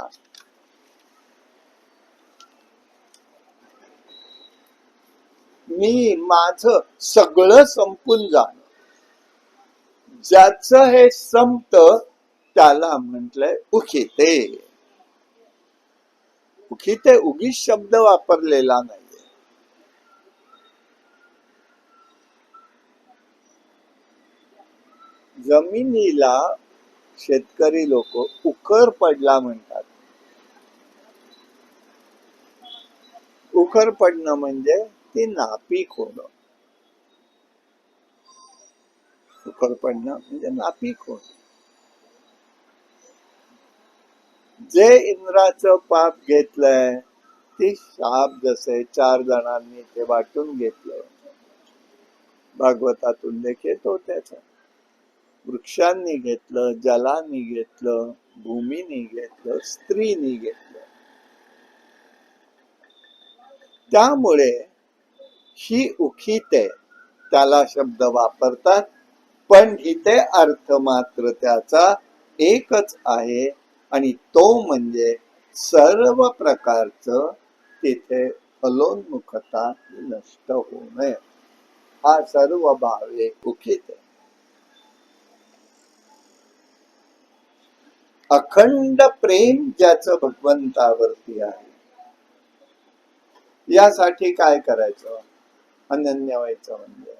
मी माझं सगळं संपून जाणं, ज्याचं हे संपत त्याला म्हटलंय उखिते. उखिते उगीच शब्द वापरलेला नाहीये. जमिनीला शेतकरी लोक उखर पडला म्हणतात. उखर पडणं म्हणजे ती नापीक होणं. उखर पडणं म्हणजे नापीक होणं. जे इंद्राचं पाप घेतलंय, ती शाप जसे 4 जणांनी ते वाटून घेतलं, भागवतातून लेख तो त्याचा. वृक्षांनी घेतलं, जलांनी घेतलं, भूमीनी घेतलं, स्त्रीनी घेतलं. त्यामुळे ही उखिते त्याला शब्द वापरतात, पण इथे अर्थ मात्र त्याचा एकच आहे, आणि तो म्हणजे सर्व प्रकारचं तिथे फलोन्मुखता नष्ट होणे. हा सर्व भावे उखिते. अखंड प्रेम ज्याचं भगवंतावरती आहे, यासाठी काय करायचं? अनन्य व्हायचं म्हणजे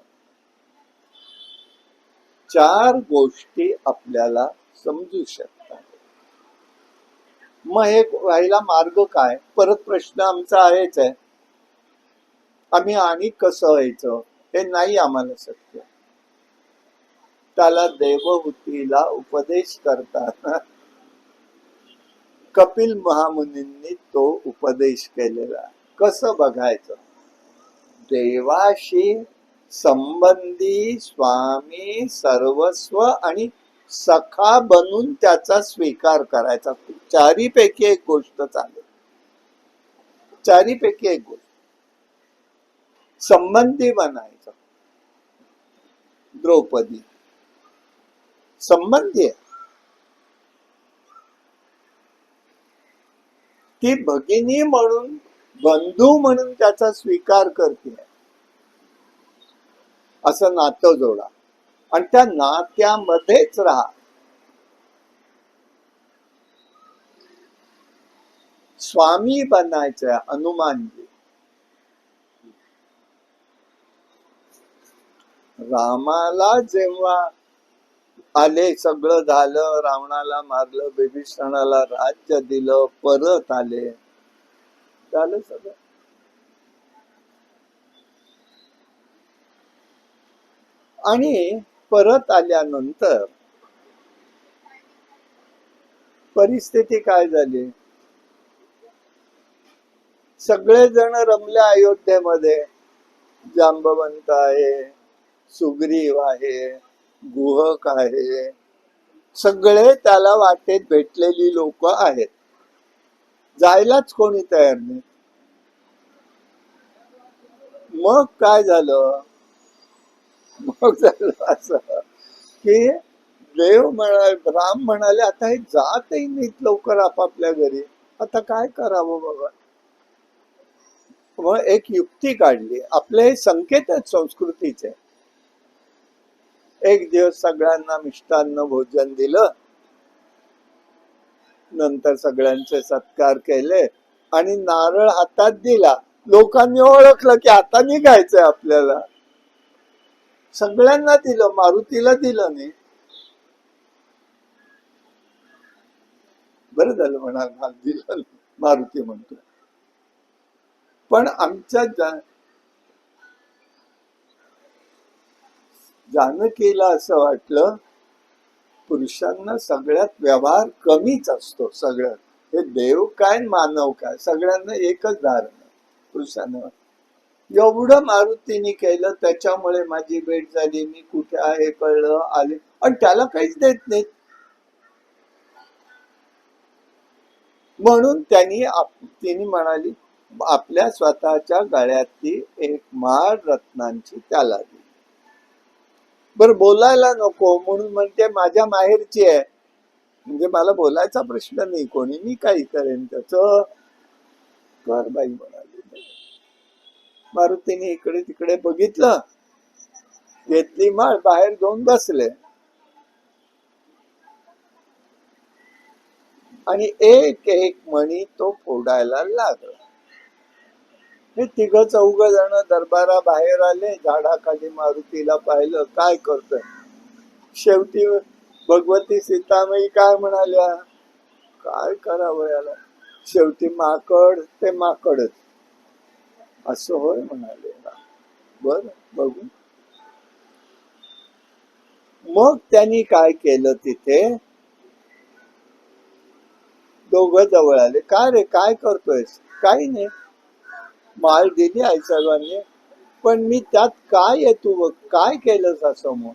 4 गोष्टी आपल्याला समजू शकतात. मग हे व्हायला मार्ग काय? परत प्रश्न आमचा आहेच आहे. आम्ही आणि कसं व्हायचं हे नाही आम्हाला शक्य. त्याला देवहूतीला उपदेश करताना कपिल महामुनींनी तो उपदेश केलेला. कसं बघायचं? देवाशी संबंधी स्वामी सर्वस्व आणि सखा बनून त्याचा स्वीकार करायचा. चारीपैकी एक गोष्ट चालेल, चारीपैकी एक गोष्ट. संबंधी बनायचं. द्रौपदी संबंधी आहे, ती भगिनी म्हणून बंधू म्हणून त्याचा स्वीकार करते. असं नातं जोडा आणि त्या नात्यामध्येच राहा. स्वामी बनायचंय हनुमानजी. रामाला जेव्हा आले, सगळं झालं, रावणाला मारलं, बिभीषणाला राज्य दिलं, परत आले, झालं सगळं. आणि परत आल्यानंतर परिस्थिती काय झाली? सगळेजण रमले अयोध्येमध्ये. जांबवंत आहे, सुग्रीव आहे, गुहक आहे, सगळे त्याला वाटेत भेटलेली लोक आहेत. जायलाच कोणी तयार नाही. मग काय झालं? मग झालं असं की देव म्हणाले, राम म्हणाले, आता हे जातही नाहीत लवकर आपापल्या घरी, आता काय करावं बाबा? मग एक युक्ती काढली. आपले हे संकेत आहेत संस्कृतीचे. एक दिवस सगळ्यांना मिष्टान्न भोजन दिलं, नंतर सगळ्यांचे सत्कार केले आणि नारळ हातात दिला. लोकांनी ओळखलं की आता निघायचंय आपल्याला. सगळ्यांना दिलं, मारुतीला दिलं नाही. बरं झालं म्हणाल दिलं, मारुती म्हणतो. पण आमच्या जानकीला असं वाटलं पुरुषांना सगळ्यात व्यवहार कमीच असतो. सगळ्यात हे देव काय मानव काय सगळ्यांना एकच धारणा. पुरुषांना एवढं मारुतीने केलं, त्याच्यामुळे माझी भेट झाली, मी कुठे आहे कळलं, आले, आणि त्याला काहीच देत नाहीत. म्हणून तिने म्हणाली आपल्या स्वतःच्या गळ्यातली एक माळ रत्नांची त्याला दिली. बर बोलायला नको म्हणून म्हणते माझ्या माहेरची आहे, म्हणजे मला बोलायचा प्रश्न नाही, कोणी मी काही करेन त्याच. कर बाई म्हणाली. मारुतीने इकडे तिकडे बघितलं, घेतली माळ, बाहेर जाऊन बसले आणि एक एक मणी तो फोडायला लागला. हे तिघ चौघ जण दरबारा बाहेर आले, झाडाखाली मारुतीला पाहिलं, काय करतोय. शेवटी भगवती सीतामाई काय म्हणाल्या, काय करावं याला, शेवटी माकड ते माकडच. असं होय म्हणाले. बर बघू. मग त्यांनी काय केलं, तिथे दोघं जवळ आले. काय रे काय करतोयस? काही नाही, माळ दिली आई सर्वांनी, पण मी त्यात काय आहे तू बघ, काय केलंस असं. मग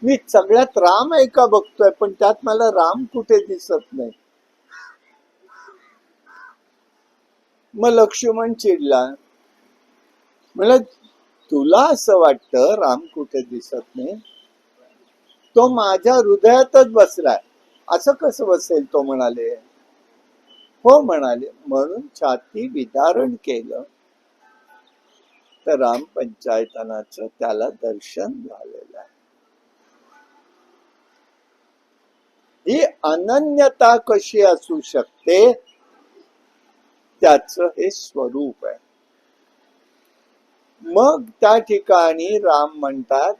मी सगळ्यात राम आहे का बघतोय, पण त्यात मला राम कुठे दिसत नाही. मग लक्ष्मण चिडला, म्हणलं तुला असं वाटतं राम कुठे दिसत नाही, तो माझ्या हृदयातच बसलाय, असं कसं बसेल? तो म्हणाले, हो म्हणाले. म्हणून छाती विदारण केलं तर राम पंचायतनाचं त्याला दर्शन झालेलं आहे. ही अनन्यता कशी असू शकते? त्याच हे स्वरूप आहे. मग त्या ठिकाणी राम म्हणतात,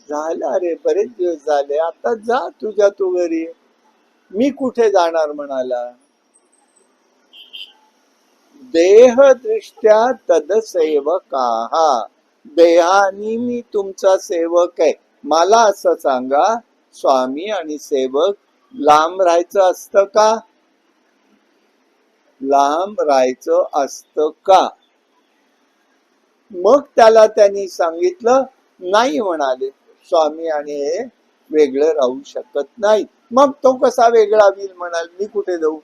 झालं रे, बरेच दिवस झाले, आता जा तुझ्या तू घरी, मी कुठे जाणार म्हणाला. देहदृष्ट्या तदसेवकाः, देहानी मी तुमचा सेवक आहे. मला असं सांगा, स्वामी आणि सेवक लांब राहायचं असतं का? लांब राहायचं असतं का? मग त्याला त्यांनी सांगितलं, नाही म्हणाले, स्वामी आणि हे वेगळं राहू शकत नाही. मग तो कसा वेगळा होईल म्हणाल, मी कुठे जाऊ?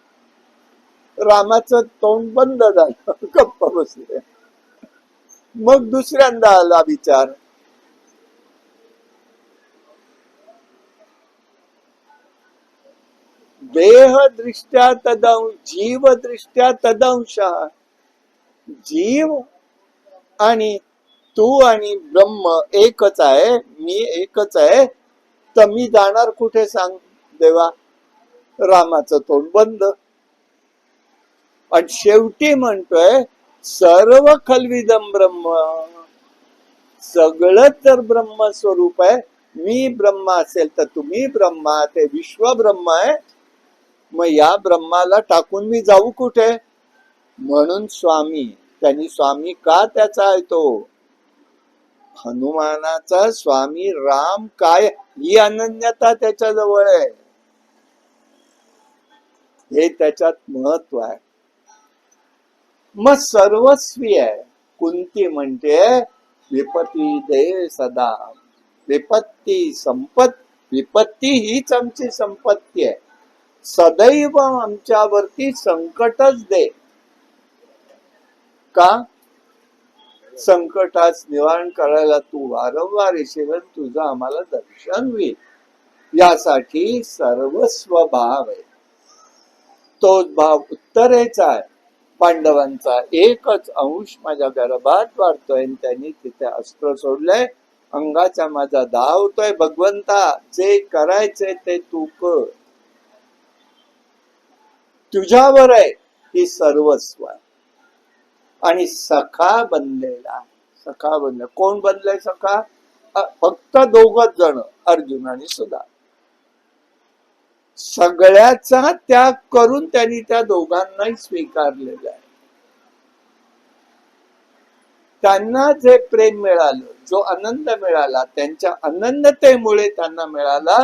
रामाचं तोंड बंद झालं, गप्प बसले. मग दुसऱ्यांदा आला विचार, देहदृष्ट्या तदंश, जीवदृष्ट्या तदंशः, जीव आणि तू आणि ब्रह्म एकच आहे, मी एकच आहे, तर मी जाणार कुठे सांग देवा? रामाचं तोंड बंद. आणि शेवटी म्हणतोय, सर्व खलविदम ब्रह्म, सगळं तर ब्रह्म स्वरूप आहे. मी ब्रह्म असेल तर तुम्ही ब्रह्मा, ते विश्व ब्रह्म आहे. मग या ब्रह्माला टाकून मी जाऊ कुठे? म्हणून स्वामी, त्यांनी स्वामी का त्याचा आहे तो? हनुमानाचा स्वामी राम काय, ही अनन्यता त्याच्याजवळ आहे. हे त्याच्यात महत्व आहे. मग सर्वस्वी आहे. कुंती म्हणते, विपत्ती दे सदा, विपत्ती संपत, विपत्ती हीच आमची संपत्ती आहे. सदैव आमच्यावरती संकटच दे. का? संकटास निवारण करायला तू वारंवार येशील, तुझं आम्हाला दर्शन होईल, यासाठी सर्वस्व भाव आहे. तोच भाव उत्तरेचा आहे. पांडवांचा एकच अंश माझ्या गर्भात वाढतोय, त्यांनी तिथे अस्त्र सोडलंय, अंगाचा माझा धावतोय, भगवंता जे करायचंय ते तू कर, तुझ्यावर आहे ही सर्वस्व आहे. आणि सखा बनलेला, सखा बनले, कोण बनलंय सखा? फक्त दोघच जण, अर्जुन आणि सुद्धा. सगळ्याचा त्याग करून त्यांनी त्या दोघांनाही स्वीकारलेला आहे. त्यांना जे प्रेम मिळालं, जो आनंद मिळाला, त्यांच्या अनन्यतेमुळे त्यांना मिळाला,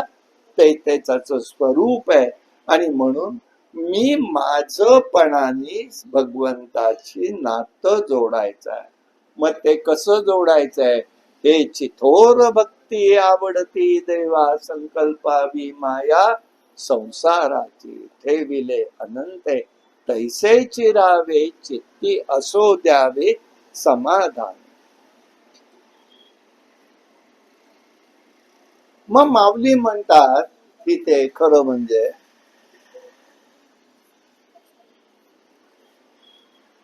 ते त्याच स्वरूप आहे. आणि म्हणून मी माझपणाने भगवंताची नातं जोडायचं आहे. मग ते कसं जोडायचंय? हे चिथोर भक्ती आवडती देवा, संकल्पावी माया संसाराची, ठेविले अनंते, तैसे चिरावे चित्ती, असो द्यावे समाधान. मग माऊली म्हणतात की ते खरं म्हणजे,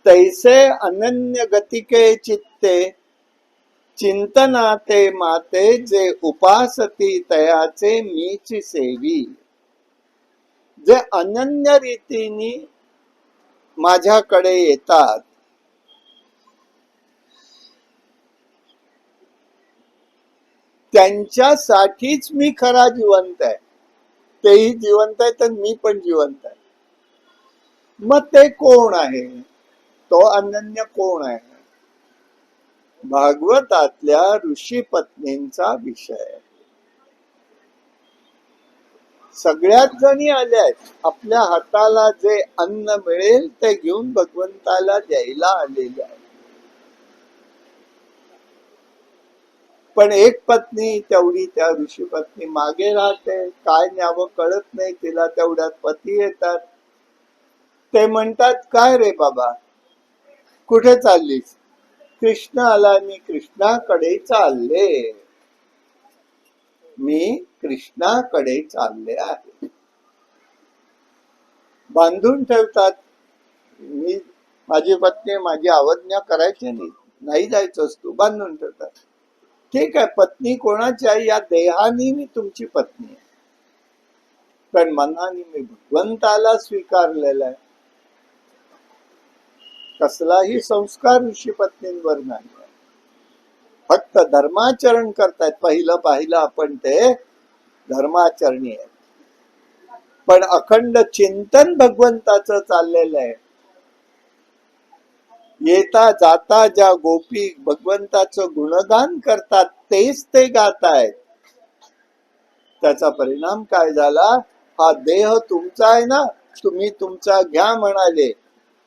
तैसे अनन्य गतिके चित्ते, चिंतनाते माते, जे उपासती तयाचे मीच सेवी. जे अनन्य रीतीने माझ्याकडे येतात, त्यांच्यासाठीच मी खरा जिवंत आहे. तेही जिवंत आहे तर मी पण जिवंत आहे. मग ते कोण आहे? तो अनन्य कोण आहे? भागवतातल्या ऋषी पत्नींचा विषय. सगळ्यात जणी आल्या आहेत, आपल्या हाताला जे अन्न मिळेल ते घेऊन भगवंताला द्यायला आलेल्या आहेत. पण एक पत्नी तेवढी, त्या ऋषी पत्नी मागे राहते, काय न्यावं कळत नाही तिला. तेवढ्यात पती येतात, ते म्हणतात, काय रे बाबा, कुठे चाललीस? कृष्ण आला, मी कृष्णाकडे चालले, मी कृष्णाकडे चालले आहे. बांधून ठेवतात. मी, माझी पत्नी माझी अवज्ञा करायची नाही, नाही जायचंच, तू बांधून ठेवतात. ठीक आहे, पत्नी कोणाची आहे? या देहानी मी तुमची पत्नी आहे, पण मनाने मी भगवंताला स्वीकारलेला आहे. कसलाही संस्कार ऋषी पत्नींवर नाही, फक्त धर्माचरण करतायत. पहिलं पाहिलं आपण ते धर्माचरणी आहे, पण अखंड चिंतन भगवंताचं चाललेलं आहे. येता जाता ज्या गोपी भगवंताचं गुणगान करतात तेच ते गातायत. त्याचा परिणाम काय झाला? हा देह तुमचा आहे ना, तुम्ही तुमचा घ्या म्हणाले,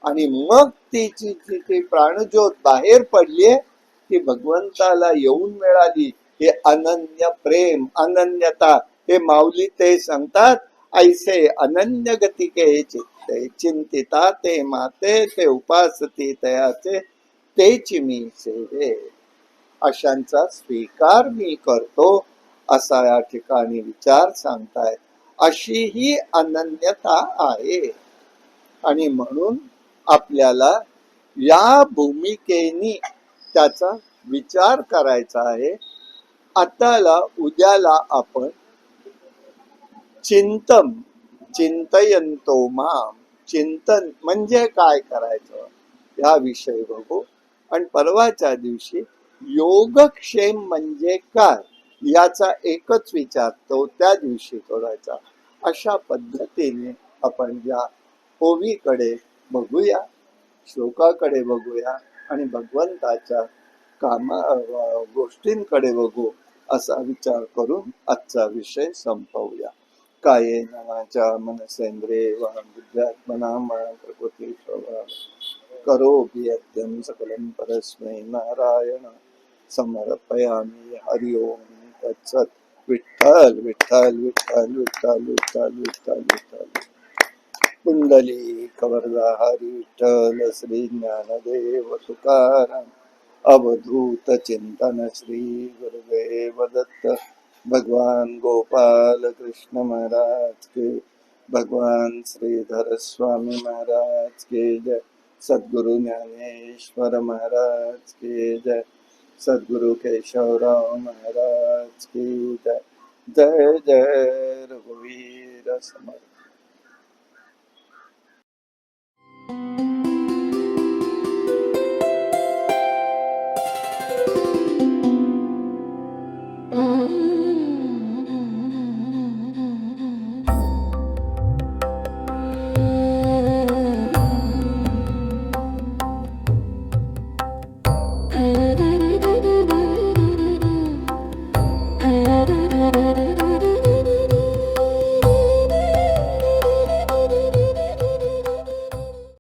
आणि मग तिची ती प्राणज्योत बाहेर पडलीये, ती भगवंताला येऊन मिळाली. हे अनन्य प्रेम, अनन्यता, हे माऊली ते सांगतात. ऐसे अनन्य गतिके चित्ते चिंतिता ते माते, ते उपासती तयाचे तेची मी सेवे. अशांचा स्वीकार मी करतो, असा या ठिकाणी विचार सांगताय. अशी ही अनन्यता आहे, आणि म्हणून आपल्याला या भूमिकेनी त्याचा विचार करायचा आहे. आताला उद्याला आपण चिंतयंतो माम, चिंतन म्हणजे काय करायचं या विषयी बघू. आणि परवाच्या दिवशी योगक्षेम म्हणजे काय याचा एकच विचार तो त्या दिवशी करायचा. अशा पद्धतीने आपण या ओवीकडे बघूया, श्लोकाकडे बघूया, आणि भगवंताच्या गोष्टींकडे बघू, असा विचार करून आजचा विषय संपवूया. कायेन वाचा मनसेंद्रिये वा बुद्ध्यात्मना वा प्रकृती स्वभावात् करोमि यद्यत् सकलं परस्मै नारायण समर्पयामि. हरि ओम तत्सत्. विठ्ठल विठ्ठल विठ्ठल विठ्ठल विठ्ठल विठ्ठल विठ्ठल. कुंडली कवरदा हरी विठ्ठल. श्री ज्ञानदेव तुकाराम. अवधूत चिंतन श्री गुरुदेव दत्त. भगवान गोपाल कृष्ण महाराज के, भगवान श्रीधर स्वामी महाराज के जय. सद्गुरु ज्ञानेश्वर महाराज के जय. सद्गुरु केशवराव महाराज की जय. जय जय रघुवीर समर्थ. Thank you.